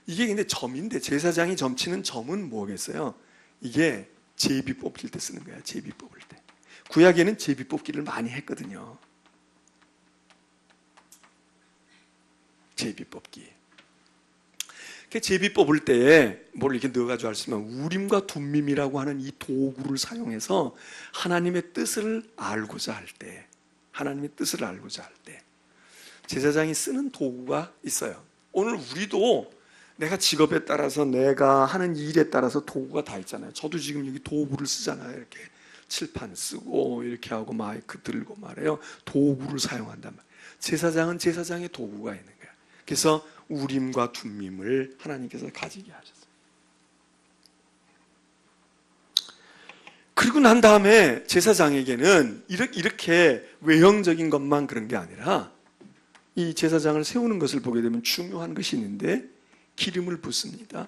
이게 근데 점인데 제사장이 점 치는 점은 뭐겠어요? 이게 제비 뽑힐 때 쓰는 거야. 제비 뽑을 때. 구약에는 제비 뽑기를 많이 했거든요. 제비 뽑기. 제비 뽑을 때에 뭘 이렇게 넣어가지고 할 수 있으면 우림과 둠밈이라고 하는 이 도구를 사용해서 하나님의 뜻을 알고자 할 때, 제사장이 쓰는 도구가 있어요. 오늘 우리도 내가 직업에 따라서 내가 하는 일에 따라서 도구가 다 있잖아요. 저도 지금 여기 도구를 쓰잖아요. 이렇게 칠판 쓰고 이렇게 하고 마이크 들고 말해요. 도구를 사용한단 말이에요. 제사장은 제사장의 도구가 있는 거예요. 그래서 우림과 둠밈을 하나님께서 가지게 하셨어요. 그리고 난 다음에 제사장에게는 이렇게 외형적인 것만 그런 게 아니라 이 제사장을 세우는 것을 보게 되면 중요한 것이 있는데 기름을 붓습니다.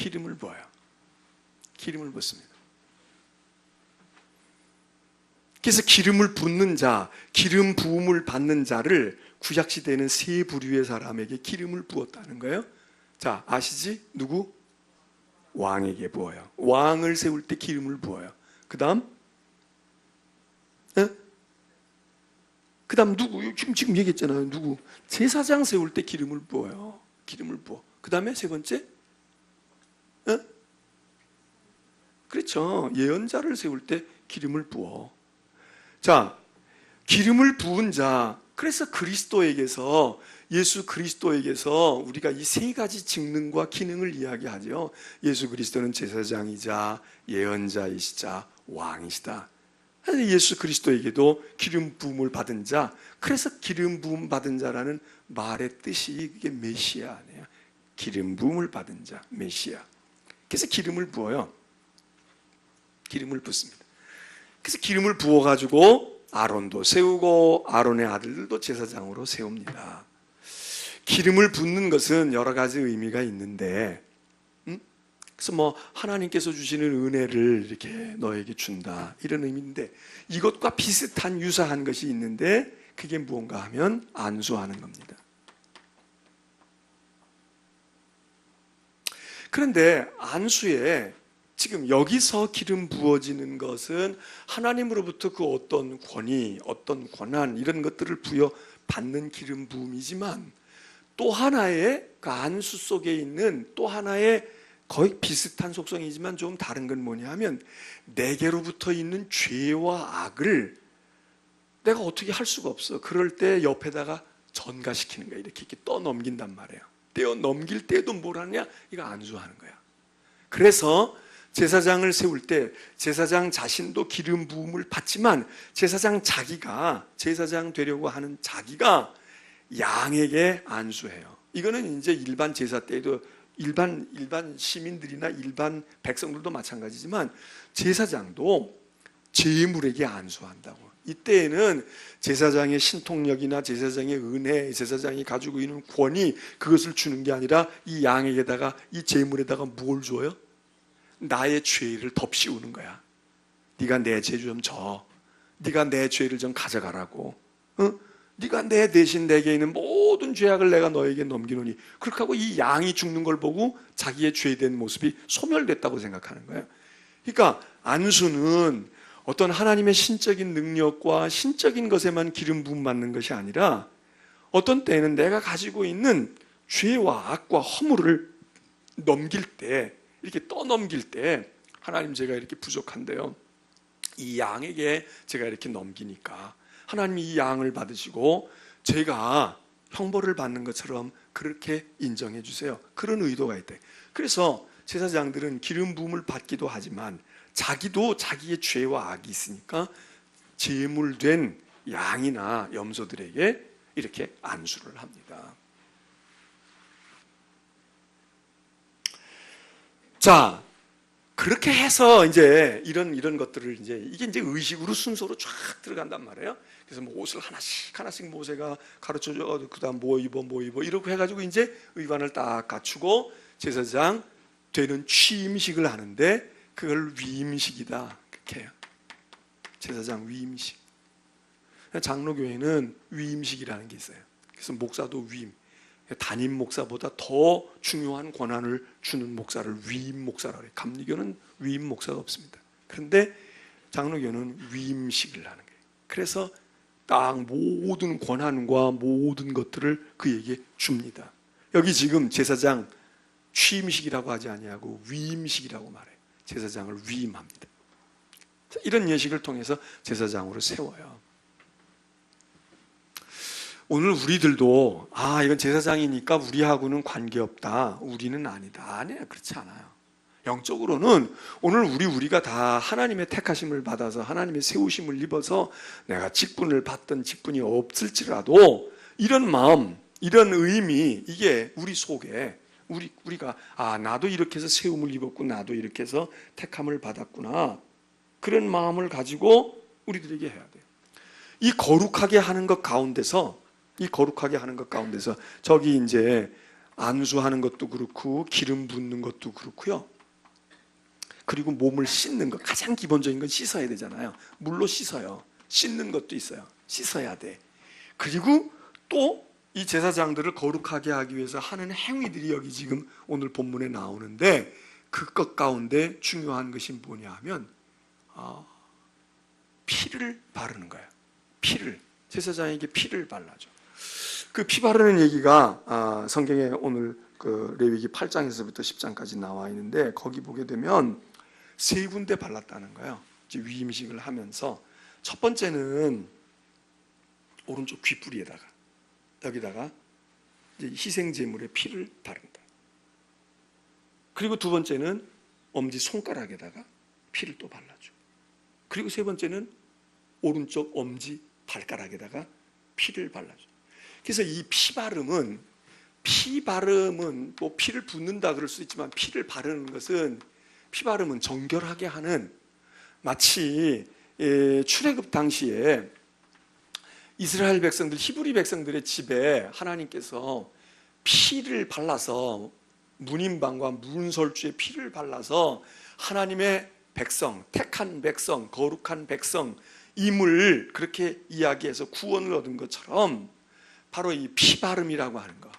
기름을 부어요. 기름을 붓습니다. 그래서 기름을 붓는 자, 기름 부음을 받는 자를 구약시대에는 세 부류의 사람에게 기름을 부었다는 거예요. 자, 아시지? 누구? 왕에게 부어요. 왕을 세울 때 기름을 부어요. 그 다음? 그 다음 누구? 지금 얘기했잖아요. 누구? 제사장 세울 때 기름을 부어요. 기름을 부어. 그 다음에 세 번째? 그렇죠. 예언자를 세울 때 기름을 부어. 자, 기름을 부은 자, 그래서 그리스도에게서, 예수 그리스도에게서 우리가 이 세 가지 직능과 기능을 이야기하죠. 예수 그리스도는 제사장이자 예언자이시자 왕이시다. 예수 그리스도에게도 기름 부음을 받은 자, 그래서 기름 부음 받은 자라는 말의 뜻이 그게 메시아네요. 기름 부음을 받은 자, 메시아. 그래서 기름을 부어요. 기름을 붓습니다. 그래서 기름을 부어가지고 아론도 세우고 아론의 아들들도 제사장으로 세웁니다. 기름을 붓는 것은 여러 가지 의미가 있는데, 그래서 뭐 하나님께서 주시는 은혜를 이렇게 너에게 준다 이런 의미인데, 이것과 비슷한 유사한 것이 있는데 그게 무언가 하면 안수하는 겁니다. 그런데 안수에 지금 여기서 기름 부어지는 것은 하나님으로부터 그 어떤 권위, 어떤 권한 이런 것들을 부여받는 기름 부음이지만, 또 하나의 그 안수 속에 있는 또 하나의 거의 비슷한 속성이지만 좀 다른 건 뭐냐 하면, 내게로부터 있는 죄와 악을 내가 어떻게 할 수가 없어. 그럴 때 옆에다가 전가시키는 거야. 이렇게 떠넘긴단 말이에요. 떼어 넘길 때도 뭘 하냐? 이거 안수하는 거야. 그래서 제사장을 세울 때 제사장 자신도 기름 부음을 받지만, 제사장 자기가, 제사장 되려고 하는 자기가 양에게 안수해요. 이거는 이제 일반 제사 때에도 일반 시민들이나 일반 백성들도 마찬가지지만, 제사장도 제물에게 안수한다고. 이때에는 제사장의 신통력이나 제사장의 은혜, 제사장이 가지고 있는 권위, 그것을 주는 게 아니라 이 양에게다가, 이 제물에다가 뭘 줘요? 나의 죄를 덮씌우는 거야. 네가 내 죄 좀 져. 네가 내 죄를 좀 가져가라고. 네가 내 대신 내게 있는 모든 죄악을 내가 너에게 넘기노니. 그렇게 하고 이 양이 죽는 걸 보고 자기의 죄된 모습이 소멸됐다고 생각하는 거예요. 그러니까 안수는 어떤 하나님의 신적인 능력과 신적인 것에만 기름 부음 받는 것이 아니라, 어떤 때는 내가 가지고 있는 죄와 악과 허물을 넘길 때, 이렇게 떠넘길 때, 하나님 제가 이렇게 부족한데요, 이 양에게 제가 이렇게 넘기니까 하나님이 이 양을 받으시고 제가 형벌을 받는 것처럼 그렇게 인정해 주세요. 그런 의도가 있다. 그래서 제사장들은 기름 부음을 받기도 하지만 자기도 자기의 죄와 악이 있으니까 제물된 양이나 염소들에게 이렇게 안수를 합니다. 자, 그렇게 해서 이제 이런 것들을 이게 이제 의식으로 순서로 쫙 들어간단 말이에요. 그래서 뭐 옷을 하나씩 모세가 가르쳐줘. 그다음 뭐 입어 이렇게 해가지고 이제 의관을 딱 갖추고 제사장 되는 취임식을 하는데, 그걸 위임식이다 그렇게 해요. 제사장 위임식. 장로교회는 위임식이라는 게 있어요. 그래서 목사도 위임. 담임 목사보다 더 중요한 권한을 주는 목사를 위임 목사라고 해요. 감리교는 위임 목사가 없습니다. 그런데 장로교는 위임식을 하는 거예요. 그래서 딱 모든 권한과 모든 것들을 그에게 줍니다. 여기 지금 제사장 취임식이라고 하지 아니하고 위임식이라고 말해요. 제사장을 위임합니다. 이런 예식을 통해서 제사장으로 세워요. 오늘 우리들도 이건 제사장이니까 우리하고는 관계없다, 우리는 아니다. 아니에요. 그렇지 않아요. 영적으로는 오늘 우리가 다 하나님의 택하심을 받아서 하나님의 세우심을 입어서 내가 직분을 받던 직분이 없을지라도 이런 마음, 이런 의미, 이게 우리 속에 우리가 나도 이렇게 해서 세움을 입었고 나도 이렇게 해서 택함을 받았구나, 그런 마음을 가지고 우리들에게 해야 돼요. 이 거룩하게 하는 것 가운데서 저기 이제 안수하는 것도 그렇고 기름 붓는 것도 그렇고요. 그리고 몸을 씻는 것, 가장 기본적인 건 씻어야 되잖아요. 물로 씻어요. 씻는 것도 있어요. 씻어야 돼. 그리고 또 이 제사장들을 거룩하게 하기 위해서 하는 행위들이 여기 지금 오늘 본문에 나오는데, 그것 가운데 중요한 것이 뭐냐 하면 피를 바르는 거예요. 피를, 제사장에게 피를 발라줘. 그 피 바르는 얘기가 성경에 오늘 그 레위기 8장에서부터 10장까지 나와 있는데, 거기 보게 되면 세 군데 발랐다는 거예요. 이제 위임식을 하면서 첫 번째는 오른쪽 귓불이에다가, 여기다가 이제 희생 제물의 피를 바른다. 그리고 두 번째는 엄지 손가락에다가 피를 또 발라줘. 그리고 세 번째는 오른쪽 엄지 발가락에다가 피를 발라줘. 그래서 이 피 바름은 뭐 피를 붓는다 그럴 수 있지만, 피를 바르는 것은, 피 바름은 정결하게 하는, 마치 출애굽 당시에 이스라엘 백성들, 히브리 백성들의 집에 하나님께서 피를 발라서, 문인방과 문설주에 피를 발라서 하나님의 백성, 택한 백성, 거룩한 백성, 임을 그렇게 이야기해서 구원을 얻은 것처럼, 바로 이 피 바름이라고 하는 것,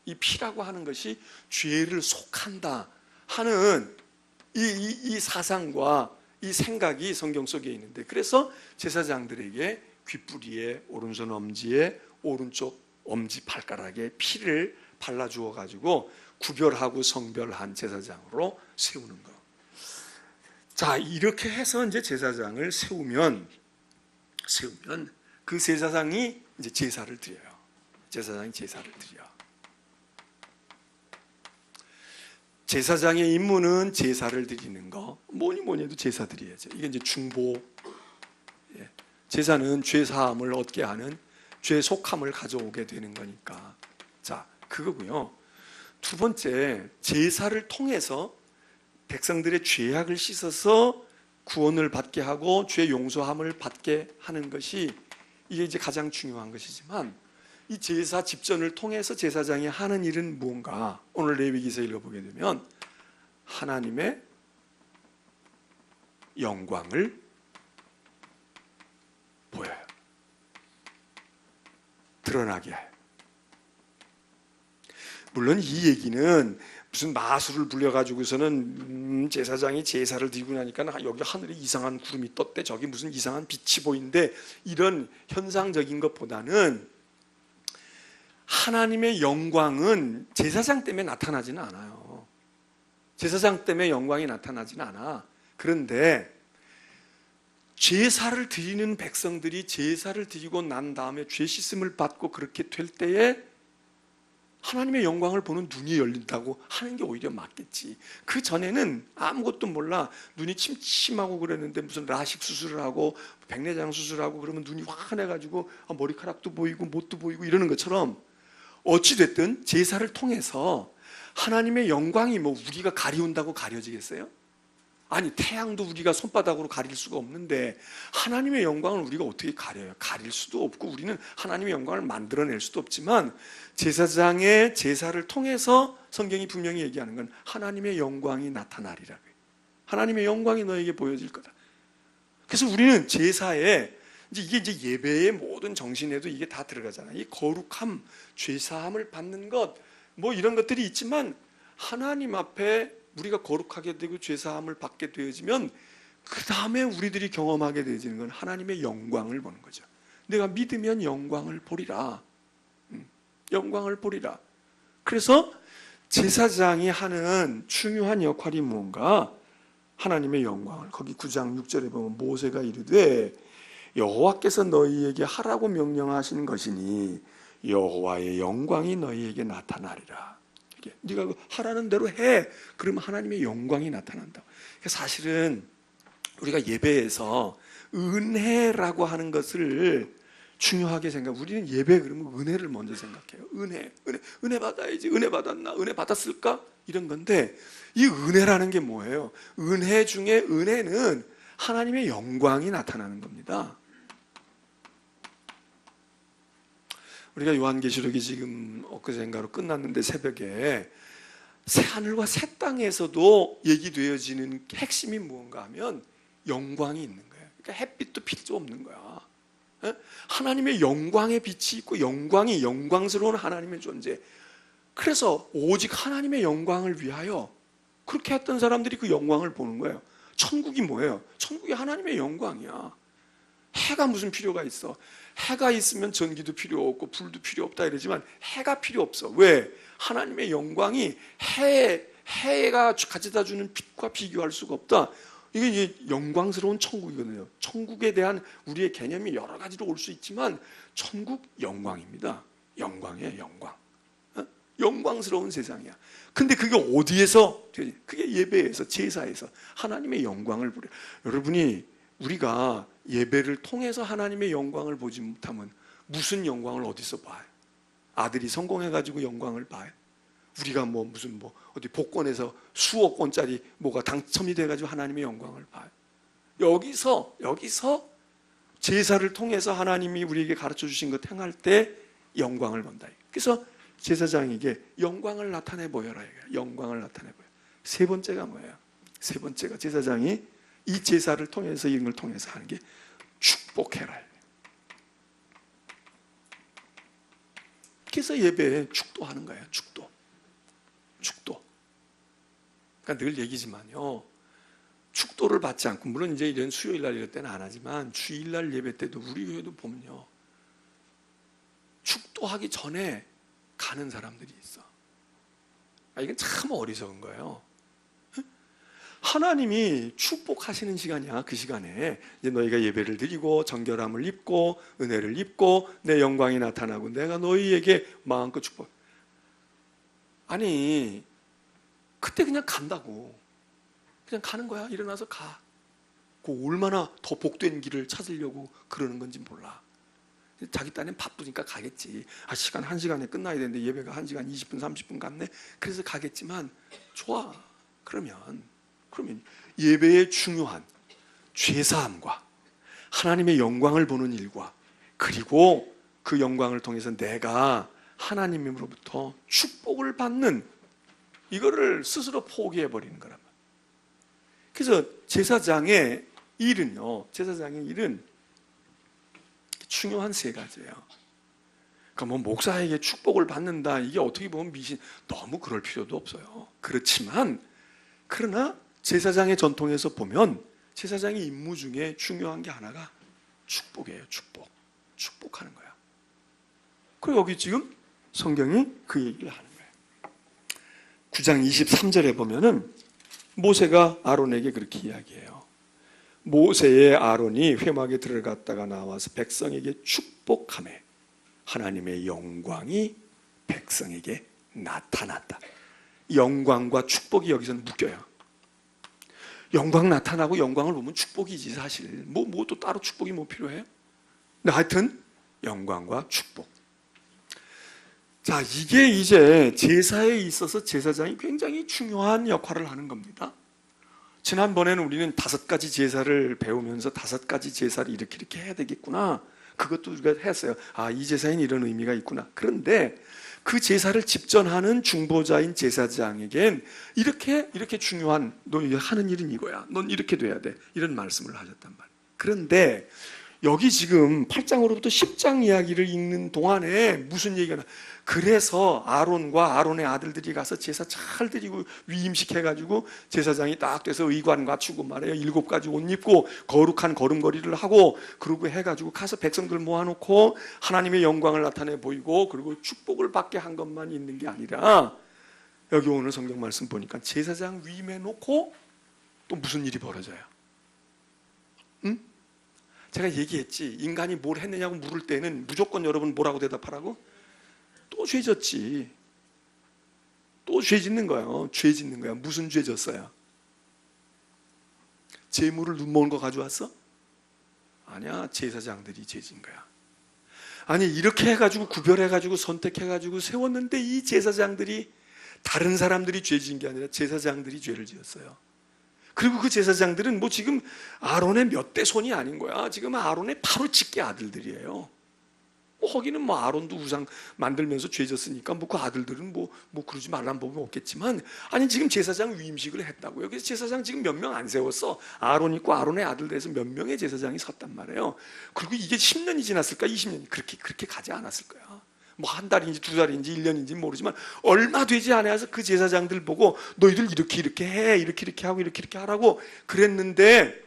이 피라고 하는 것이 죄를 속한다 하는 이 사상과 이 생각이 성경 속에 있는데, 그래서 제사장들에게 귓부리에, 오른손 엄지에, 오른쪽 엄지 발가락에 피를 발라주어 가지고 구별하고 성별한 제사장으로 세우는 거. 자, 이렇게 해서 이제 제사장을 세우면 그 제사장이 이제 제사를 드려요. 제사장이 제사를 드려. 제사장의 임무는 제사를 드리는 거, 뭐니 해도 제사 드려야죠. 이게 이제 중보. 제사는 죄 사함을 얻게 하는, 죄 속함을 가져오게 되는 거니까. 자, 그거고요. 두 번째, 제사를 통해서 백성들의 죄악을 씻어서 구원을 받게 하고 죄 용서함을 받게 하는 것이, 이게 이제 가장 중요한 것이지만, 이 제사 집전을 통해서 제사장이 하는 일은 무언가? 오늘 레위기서 읽어보게 되면 하나님의 영광을 보여요. 드러나게 해요. 물론 이 얘기는 무슨 마술을 불려가지고서는 제사장이 제사를 드리고 나니까 여기 하늘에 이상한 구름이 떴대, 저기 무슨 이상한 빛이 보이는데, 이런 현상적인 것보다는 하나님의 영광은 제사장 때문에 나타나지는 않아요. 제사장 때문에 영광이 나타나지는 않아. 그런데 제사를 드리는 백성들이 제사를 드리고 난 다음에 죄 씻음을 받고 그렇게 될 때에 하나님의 영광을 보는 눈이 열린다고 하는 게 오히려 맞겠지. 그 전에는 아무것도 몰라, 눈이 침침하고 그랬는데 무슨 라식 수술을 하고 백내장 수술하고 그러면 눈이 환해가지고 머리카락도 보이고 못도 보이고 이러는 것처럼, 어찌됐든 제사를 통해서 하나님의 영광이 뭐 우리가 가리운다고 가려지겠어요? 아니, 태양도 우리가 손바닥으로 가릴 수가 없는데 하나님의 영광을 우리가 어떻게 가려요? 가릴 수도 없고 우리는 하나님의 영광을 만들어낼 수도 없지만, 제사장의 제사를 통해서 성경이 분명히 얘기하는 건 하나님의 영광이 나타나리라. 하나님의 영광이 너에게 보여질 거다. 그래서 우리는 제사에, 이게 이제 예배의 모든 정신에도 이게 다 들어가잖아요. 이 거룩함, 죄사함을 받는 것, 뭐 이런 것들이 있지만, 하나님 앞에 우리가 거룩하게 되고 죄사함을 받게 되어지면 그 다음에 우리들이 경험하게 되어지는 건 하나님의 영광을 보는 거죠. 내가 믿으면 영광을 보리라. 영광을 보리라. 그래서 제사장이 하는 중요한 역할이 뭔가? 하나님의 영광을, 거기 9장 6절에 보면 모세가 이르되 여호와께서 너희에게 하라고 명령하신 것이니 여호와의 영광이 너희에게 나타나리라. 네가 하라는 대로 해. 그러면 하나님의 영광이 나타난다. 사실은 우리가 예배에서 은혜라고 하는 것을 중요하게 생각. 우리는 예배 그러면 은혜를 먼저 생각해요. 은혜 받아야지. 은혜 받았나? 은혜 받았을까? 이런 건데, 이 은혜라는 게 뭐예요? 은혜 중에 은혜는 하나님의 영광이 나타나는 겁니다. 우리가 요한계시록이 지금 엊그제인가로 끝났는데 새벽에 새 하늘과 새 땅에서도 얘기되어지는 핵심이 무언가 하면 영광이 있는 거예요. 그러니까 햇빛도 필요 없는 거야. 하나님의 영광의 빛이 있고 영광이 영광스러운 하나님의 존재. 그래서 오직 하나님의 영광을 위하여 그렇게 했던 사람들이 그 영광을 보는 거예요. 천국이 뭐예요? 천국이 하나님의 영광이야. 해가 무슨 필요가 있어? 해가 있으면 전기도 필요 없고 불도 필요 없다 이러지만 해가 필요 없어. 왜? 하나님의 영광이 해가 가져다 주는 빛과 비교할 수가 없다. 이게 이제 영광스러운 천국이거든요. 천국에 대한 우리의 개념이 여러 가지로 올 수 있지만 천국 영광입니다. 영광이에요, 영광. 영광스러운 세상이야. 근데 그게 어디에서? 그게 예배에서, 제사에서 하나님의 영광을 부려. 여러분이 우리가 예배를 통해서 하나님의 영광을 보지 못하면 무슨 영광을 어디서 봐요? 아들이 성공해가지고 영광을 봐요? 우리가 무슨 어디 복권에서 수억 원짜리 뭐가 당첨이 돼가지고 하나님의 영광을 봐요? 여기서 제사를 통해서 하나님이 우리에게 가르쳐 주신 것 행할 때 영광을 본다. 그래서 제사장에게 영광을 나타내 보여라. 영광을 나타내 보여. 세 번째가 뭐예요? 세 번째가 제사장이 이 제사를 통해서 이런 걸 통해서 하는 게 축복해라. 그래서 예배에 축도하는 거예요. 축도. 그러니까 늘 얘기지만요. 축도를 받지 않고 물론 이제 이런 수요일날 이럴 때는 안 하지만 주일날 예배 때도 우리 교회도 보면요. 축도하기 전에 가는 사람들이 있어. 이건 참 어리석은 거예요. 하나님이 축복하시는 시간이야. 그 시간에 이제 너희가 예배를 드리고 정결함을 입고 은혜를 입고 내 영광이 나타나고 내가 너희에게 마음껏 축복. 아니 그때 그냥 간다고. 그냥 가는 거야. 일어나서 가. 그 얼마나 더 복된 길을 찾으려고 그러는 건지 몰라. 자기 딴엔 바쁘니까 가겠지. 시간 1시간에 끝나야 되는데 예배가 1시간 20분 30분 갔네. 그래서 가겠지만 좋아. 그러면 예배의 중요한 죄사함과 하나님의 영광을 보는 일과 그리고 그 영광을 통해서 내가 하나님으로부터 축복을 받는 이거를 스스로 포기해버리는 거란 말이에요. 그래서 제사장의 일은 중요한 세 가지예요. 그러니까 목사에게 축복을 받는다. 이게 어떻게 보면 너무 그럴 필요도 없어요. 그러나 제사장의 전통에서 보면 제사장의 임무 중에 중요한 게 하나가 축복이에요. 축복하는 거야. 그리고 여기 지금 성경이 그 얘기를 하는 거예요. 9장 23절에 보면은 모세가 아론에게 그렇게 이야기해요. 모세의 아론이 회막에 들어갔다가 나와서 백성에게 축복하매 하나님의 영광이 백성에게 나타났다. 영광과 축복이 여기서는 묶여요. 영광 나타나고 영광을 보면 축복이지 사실. 또 따로 축복이 필요해요? 근데 하여튼 영광과 축복. 자, 이게 이제 제사에 있어서 제사장이 굉장히 중요한 역할을 하는 겁니다. 지난번에는 우리는 5가지 제사를 배우면서 5가지 제사를 이렇게 해야 되겠구나. 그것도 우리가 했어요. 이 제사에는 이런 의미가 있구나. 그런데 그 제사를 집전하는 중보자인 제사장에겐 이렇게 중요한 너 하는 일은 이거야. 넌 이렇게 돼야 돼. 이런 말씀을 하셨단 말이에요. 그런데 여기 지금 8장으로부터 10장 이야기를 읽는 동안에 무슨 얘기가 나? 그래서 아론과 아론의 아들들이 가서 제사 잘 드리고 위임식 해가지고 제사장이 딱 돼서 의관 갖추고 말이에요. 7가지 옷 입고 거룩한 걸음걸이를 하고 그러고 해가지고 가서 백성들 모아놓고 하나님의 영광을 나타내 보이고 그리고 축복을 받게 한 것만 있는 게 아니라 여기 오늘 성경 말씀 보니까 제사장 위임해 놓고 또 무슨 일이 벌어져요? 응? 제가 얘기했지. 인간이 뭘 했느냐고 물을 때는 무조건 여러분 뭐라고 대답하라고? 또 죄 졌지. 또 죄 짓는 거예요. 죄 짓는 거야. 무슨 죄 졌어요? 재물을 눈먼 거 가져왔어? 아니야. 제사장들이 죄 진 거야. 아니 이렇게 해가지고 구별해가지고 선택해가지고 세웠는데 이 제사장들이 다른 사람들이 죄 지은 게 아니라 제사장들이 죄를 지었어요. 그리고 그 제사장들은 지금 아론의 몇 대 손이 아닌 거야. 지금 아론의 바로 직계 아들들이에요. 뭐 거기는 뭐 아론도 우상 만들면서 죄 졌으니까 뭐 그 아들들은 뭐 그러지 말란 법은 없겠지만, 아니 지금 제사장 위임식을 했다고요. 그래서 제사장 지금 몇 명 안 세웠어. 아론 있고 아론의 아들들에서 몇 명의 제사장이 섰단 말이에요. 그리고 이게 10년이 지났을까 20년이 그렇게 가지 않았을 거야. 뭐 한 달인지 두 달인지 1년인지 모르지만 얼마 되지 않아서 그 제사장들 보고 너희들 이렇게 해, 이렇게 하고 이렇게 하라고 그랬는데,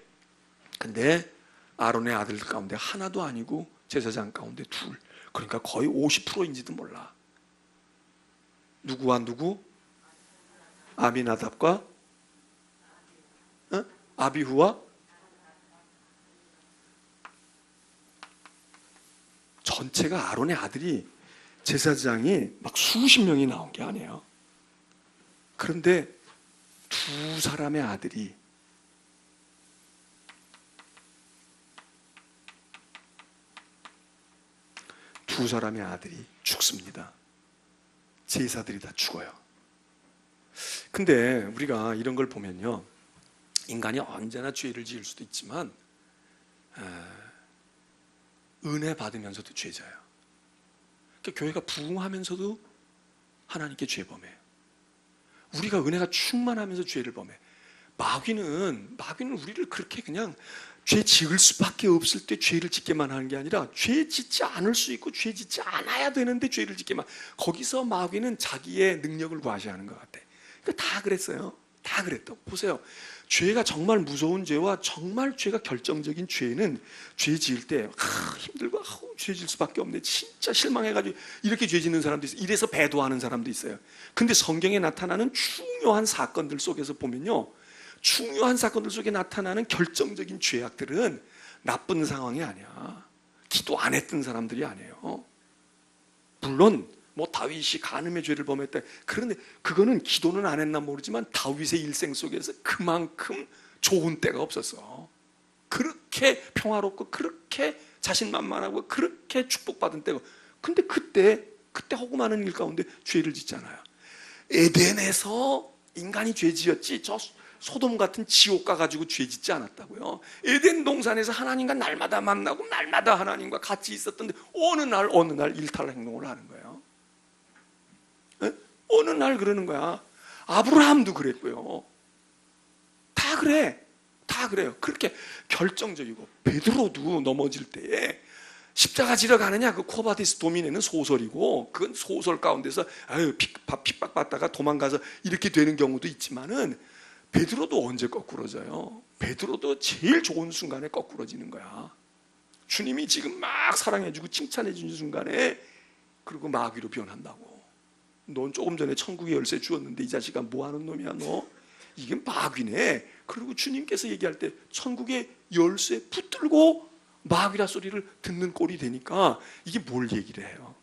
근데 아론의 아들들 가운데 하나도 아니고 제사장 가운데 둘, 그러니까 거의 50%인지도 몰라. 누구와 누구? 아미나답과 아비후와, 전체가 아론의 아들이 제사장이 막 수십 명이 나온 게 아니에요. 그런데 두 사람의 아들이 죽습니다. 제사들이 다 죽어요. 근데 우리가 이런 걸 보면요, 인간이 언제나 죄를 지을 수도 있지만 은혜 받으면서도 죄져요. 그러니까 교회가 부흥하면서도 하나님께 죄범해요. 우리가 은혜가 충만하면서 죄를 범해. 마귀는 우리를 그렇게 그냥 죄 지을 수밖에 없을 때 죄를 짓게만 하는 게 아니라, 죄 짓지 않을 수 있고 죄 짓지 않아야 되는데 죄를 짓게만, 거기서 마귀는 자기의 능력을 과시하는 것 같아. 그러니까 다 그랬어요. 다 그랬다고. 보세요. 죄가 정말 무서운 죄와 정말 죄가 결정적인 죄는, 죄 지을 때 힘들고 죄 지을 수밖에 없네, 진짜 실망해가지고 이렇게 죄 짓는 사람도 있어요. 이래서 배도하는 사람도 있어요. 근데 성경에 나타나는 중요한 사건들 속에서 보면요, 중요한 사건들 속에 나타나는 결정적인 죄악들은 나쁜 상황이 아니야. 기도 안 했던 사람들이 아니에요. 물론 뭐 다윗이 간음의 죄를 범했다, 그런데 그거는 기도는 안 했나 모르지만 다윗의 일생 속에서 그만큼 좋은 때가 없었어. 그렇게 평화롭고 그렇게 자신만만하고 그렇게 축복받은 때가. 근데 그때 하고 많은 일 가운데 죄를 짓잖아요. 에덴에서 인간이 죄 지었지, 저 소돔 같은 지옥 가가지고 죄 짓지 않았다고요. 에덴 동산에서 하나님과 날마다 만나고 날마다 하나님과 같이 있었던데 어느 날 일탈 행동을 하는 거예요. 네? 어느 날 그러는 거야. 아브라함도 그랬고요. 다 그래요. 그렇게 결정적이고, 베드로도 넘어질 때에 십자가 지러 가느냐, 그 코바디스 도미네는 소설이고, 그건 소설 가운데서 핍박받다가 도망가서 이렇게 되는 경우도 있지만은, 베드로도 언제 거꾸러져요? 베드로도 제일 좋은 순간에 거꾸러지는 거야. 주님이 지금 막 사랑해주고 칭찬해주는 순간에, 그리고 마귀로 변한다고. 넌 조금 전에 천국의 열쇠 주었는데 이 자식아 뭐하는 놈이야 너? 이게 마귀네. 그리고 주님께서 얘기할 때 천국의 열쇠 붙들고 마귀라 소리를 듣는 꼴이 되니까, 이게 뭘 얘기를 해요?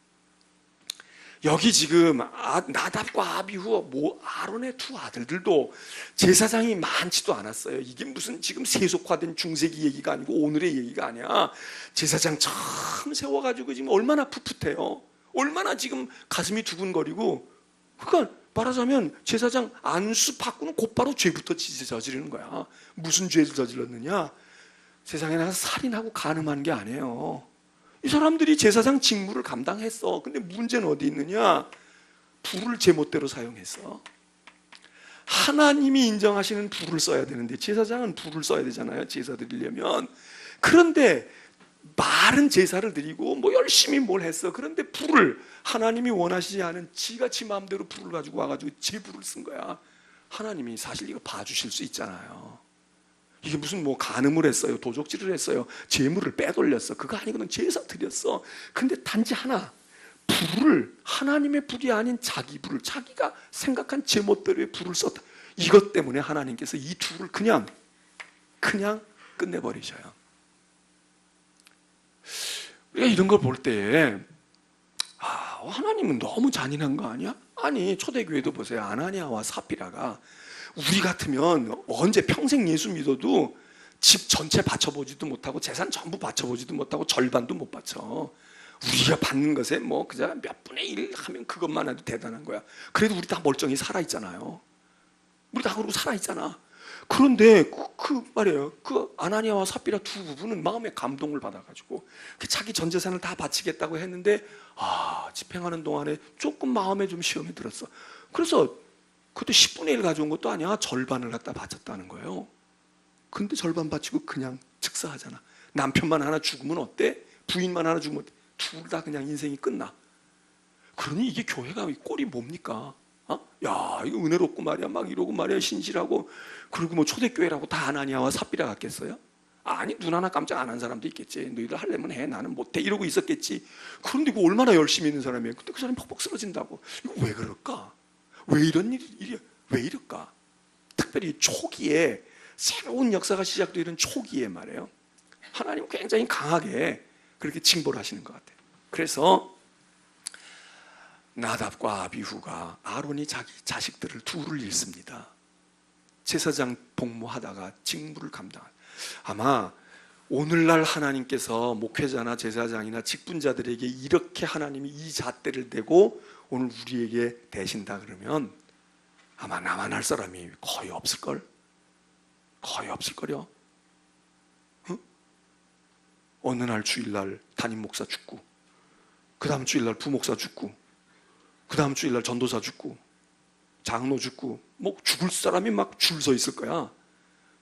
여기 지금 나답과 아비후, 아론의 두 아들들도 제사장이 많지도 않았어요. 이게 무슨 지금 세속화된 중세기 얘기가 아니고 오늘의 얘기가 아니야. 제사장 처음 세워가지고 지금 얼마나 풋풋해요. 얼마나 지금 가슴이 두근거리고. 그러니까 말하자면 제사장 안수 받고는 곧바로 죄부터 저지르는 거야. 무슨 죄를 저질렀느냐? 세상에 나가서 살인하고 간음한 게 아니에요. 이 사람들이 제사장 직무를 감당했어. 근데 문제는 어디 있느냐? 불을 제멋대로 사용했어. 하나님이 인정하시는 불을 써야 되는데 제사장은 불을 써야 되잖아요, 제사 드리려면. 그런데 말은 제사를 드리고 뭐 열심히 뭘 했어. 그런데 불을, 하나님이 원하시지 않은 지가 지 마음대로 불을 가지고 와가지고 제 불을 쓴 거야. 하나님이 사실 이거 봐주실 수 있잖아요. 이게 무슨 뭐 간음을 했어요, 도적질을 했어요, 재물을 빼돌렸어, 그거 아니고는 제사 드렸어. 근데 단지 하나, 불을, 하나님의 불이 아닌 자기 불을, 자기가 생각한 제멋대로의 불을 썼다. 이것 때문에 하나님께서 이 둘을 그냥 끝내버리셔요. 우리가 이런 걸 볼 때 하나님은 너무 잔인한 거 아니야? 아니, 초대교회도 보세요. 아나니아와 사피라가 우리 같으면 언제 평생 예수 믿어도 집 전체 바쳐보지도 못하고 재산 전부 바쳐보지도 못하고 절반도 못 바쳐. 우리가 받는 것에 뭐 그냥 몇 분의 1 하면 그것만 해도 대단한 거야. 그래도 우리 다 멀쩡히 살아있잖아요. 우리 다 그러고 살아있잖아. 그런데 말이에요. 그 아나니아와 삽비라 두 부부는 마음의 감동을 받아가지고 자기 전 재산을 다 바치겠다고 했는데 집행하는 동안에 조금 마음에 좀 시험이 들었어. 그래서 그것도 10분의 1 가져온 것도 아니야. 절반을 갖다 바쳤다는 거예요. 근데 절반 바치고 그냥 즉사하잖아. 남편만 하나 죽으면 어때? 부인만 하나 죽으면 어때? 둘 다 그냥 인생이 끝나. 그러니 이게 교회가 꼴이 뭡니까? 야, 이거 은혜롭고 말이야. 막 이러고 말이야. 신실하고. 그리고 뭐 초대교회라고 다 아나니아와 삽비라 같겠어요? 아니, 눈 하나 깜짝 안 한 사람도 있겠지. 너희들 하려면 해. 나는 못해. 이러고 있었겠지. 그런데 이거 얼마나 열심히 있는 사람이에요. 근데 그 사람이 퍽퍽 쓰러진다고. 이거 왜 그럴까? 왜 이런 일이, 왜 이럴까? 특별히 초기에, 새로운 역사가 시작되는 초기에 말이에요. 하나님은 굉장히 강하게 그렇게 징벌 하시는 것 같아요. 그래서 나답과 아비후가 아론이 자기 자식들을 둘을 잃습니다. 제사장 복무하다가 직무를 감당한. 아마 오늘날 하나님께서 목회자나 제사장이나 직분자들에게 이렇게 하나님이 이 잣대를 대고 오늘 우리에게 대신다 그러면 아마 나만 할 사람이 거의 없을걸? 거의 없을걸요? 응? 어느 날 주일날 담임 목사 죽고, 그 다음 주일날 부목사 죽고, 그 다음 주일날 전도사 죽고, 장로 죽고, 뭐 죽을 사람이 막 줄 서 있을 거야.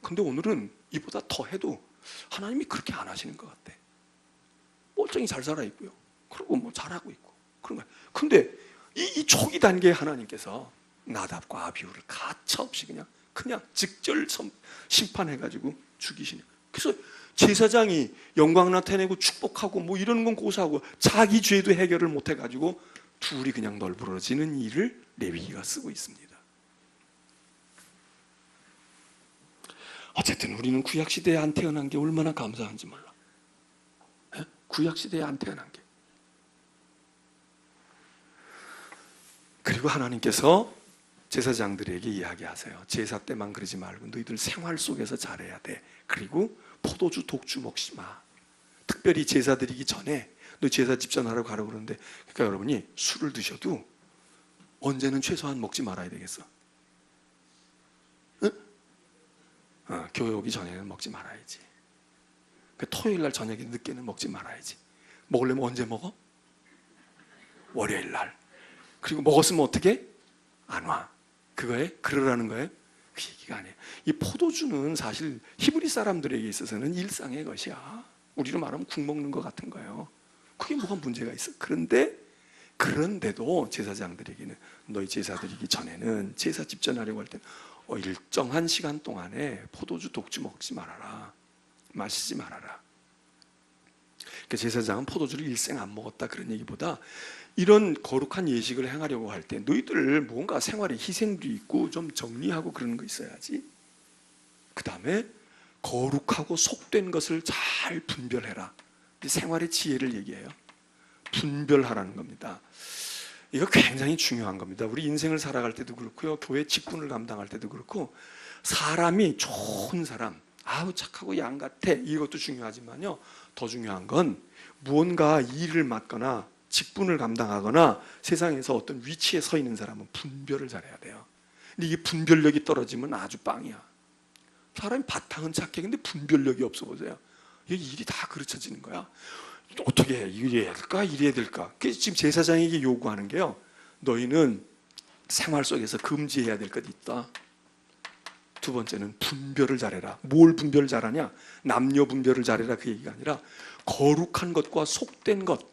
근데 오늘은 이보다 더 해도 하나님이 그렇게 안 하시는 것 같아. 멀쩡히 잘 살아있고요. 그리고 뭐 잘하고 있고. 그런 거야. 근데 이 초기 단계에 하나님께서 나답과 아비후를 가차없이 그냥 직절 심판해가지고 죽이시는. 그래서 제사장이 영광 나타내고 축복하고 뭐 이런 건 고사하고 자기 죄도 해결을 못해가지고 둘이 그냥 널브러지는 일을 레위기가 쓰고 있습니다. 어쨌든 우리는 구약시대에 안 태어난 게 얼마나 감사한지 몰라. 구약시대에 안 태어난 게. 그리고 하나님께서 제사장들에게 이야기하세요. 제사 때만 그러지 말고 너희들 생활 속에서 잘해야 돼. 그리고 포도주 독주 먹지 마. 특별히 제사 드리기 전에 너 제사 집전하러 가라고 그러는데, 그러니까 여러분이 술을 드셔도 언제는 최소한 먹지 말아야 되겠어. 응? 교회 오기 전에는 먹지 말아야지. 토요일 날 저녁에 늦게는 먹지 말아야지. 먹으려면 언제 먹어? 월요일 날. 그리고 먹었으면 어떻게? 안 와. 그거에 그러라는 거예요? 그 얘기가 아니에요. 이 포도주는 사실 히브리 사람들에게 있어서는 일상의 것이야. 우리로 말하면 국 먹는 것 같은 거예요. 그게 뭐가 문제가 있어? 그런데도 제사장들에게는 너희 제사 드리기 전에는 제사 집전하려고 할 때는 일정한 시간 동안에 포도주 독주 먹지 말아라. 마시지 말아라. 그러니까 제사장은 포도주를 일생 안 먹었다 그런 얘기보다 이런 거룩한 예식을 행하려고 할 때 너희들 뭔가 생활에 희생도 있고 좀 정리하고 그러는 거 있어야지. 그 다음에 거룩하고 속된 것을 잘 분별해라. 생활의 지혜를 얘기해요. 분별하라는 겁니다. 이거 굉장히 중요한 겁니다. 우리 인생을 살아갈 때도 그렇고요, 교회 직분을 감당할 때도 그렇고, 사람이 좋은 사람, 아우 착하고 양 같아, 이것도 중요하지만요, 더 중요한 건 무언가 일을 맡거나 직분을 감당하거나 세상에서 어떤 위치에 서 있는 사람은 분별을 잘해야 돼요. 근데 이게 분별력이 떨어지면 아주 빵이야. 사람이 바탕은 착해, 근데 분별력이 없어 보세요. 이게 일이 다 그르쳐지는 거야. 어떻게 해? 이래야 될까? 이래야 될까? 그래서 지금 제사장에게 요구하는 게요, 너희는 생활 속에서 금지해야 될 것 있다. 두 번째는 분별을 잘해라. 뭘 분별을 잘하냐? 남녀 분별을 잘해라 그 얘기가 아니라 거룩한 것과 속된 것,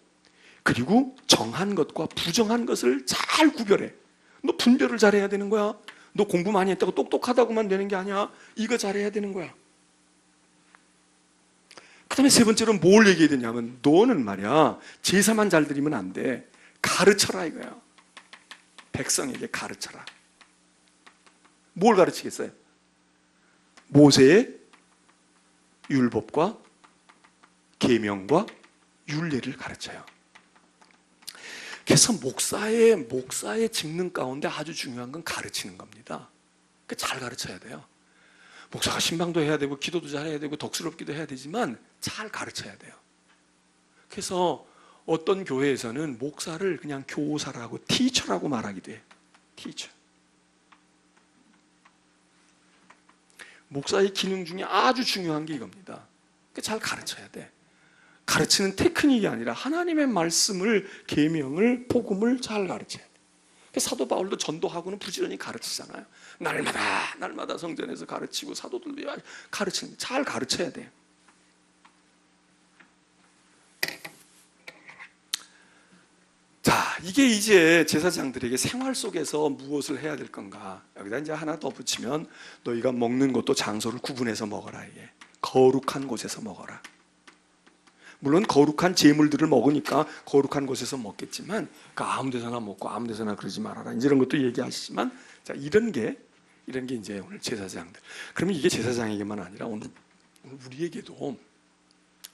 그리고 정한 것과 부정한 것을 잘 구별해. 너 분별을 잘해야 되는 거야. 너 공부 많이 했다고 똑똑하다고만 되는 게 아니야. 이거 잘해야 되는 거야. 그 다음에 세 번째로 뭘 얘기해야 되냐면, 너는 말이야 제사만 잘 드리면 안 돼. 가르쳐라 이거야. 백성에게 가르쳐라. 뭘 가르치겠어요? 모세의 율법과 계명과 율례를 가르쳐요. 그래서 목사의 직능 가운데 아주 중요한 건 가르치는 겁니다. 그러니까 잘 가르쳐야 돼요. 목사가 신방도 해야 되고 기도도 잘해야 되고 덕스럽기도 해야 되지만 잘 가르쳐야 돼요. 그래서 어떤 교회에서는 목사를 그냥 교사라고, 티처라고 말하기도 해요. 티처. 목사의 기능 중에 아주 중요한 게 이겁니다. 잘 가르쳐야 돼. 가르치는 테크닉이 아니라 하나님의 말씀을, 계명을, 복음을 잘 가르쳐야 돼. 사도 바울도 전도하고는 부지런히 가르치잖아요. 날마다 성전에서 가르치고 사도들도 가르치는, 잘 가르쳐야 돼요. 자, 이게 이제 제사장들에게 생활 속에서 무엇을 해야 될 건가? 여기다 이제 하나 더 붙이면 너희가 먹는 것도 장소를 구분해서 먹어라. 이게 거룩한 곳에서 먹어라. 물론 거룩한 제물들을 먹으니까 거룩한 곳에서 먹겠지만 아무 데서나 먹고 아무 데서나 그러지 말아라. 이제 이런 것도 얘기하시지만, 자, 이런 게 이제 오늘 제사장들. 그러면 이게 제사장에게만 아니라 오늘 우리에게도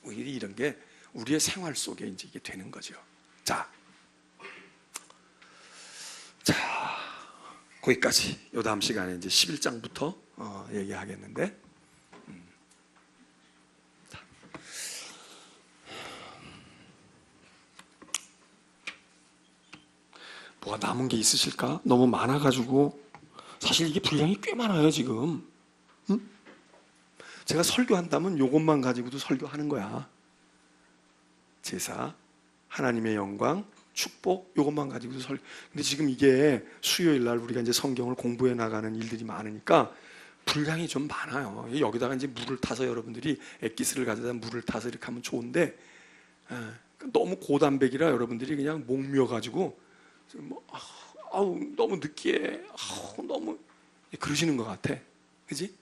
오히려 이런 게 우리의 생활 속에 이제 이게 되는 거죠. 자, 거기까지. 요 다음 시간에 이제 11장부터 얘기하겠는데, 뭐가 남은 게 있으실까? 너무 많아가지고 사실 이게 분량이 꽤 많아요 지금. 응? 제가 설교한다면 요것만 가지고도 설교하는 거야. 제사, 하나님의 영광, 축복, 요것만 가지고도 설교. 근데 지금 이게 수요일 날 우리가 이제 성경을 공부해 나가는 일들이 많으니까 분량이 좀 많아요. 여기다가 이제 물을 타서 여러분들이 엑기스를 가져다 물을 타서 이렇게 하면 좋은데, 너무 고단백이라 여러분들이 그냥 목 미어가지고 너무 느끼해, 너무 그러시는 것 같아. 그지?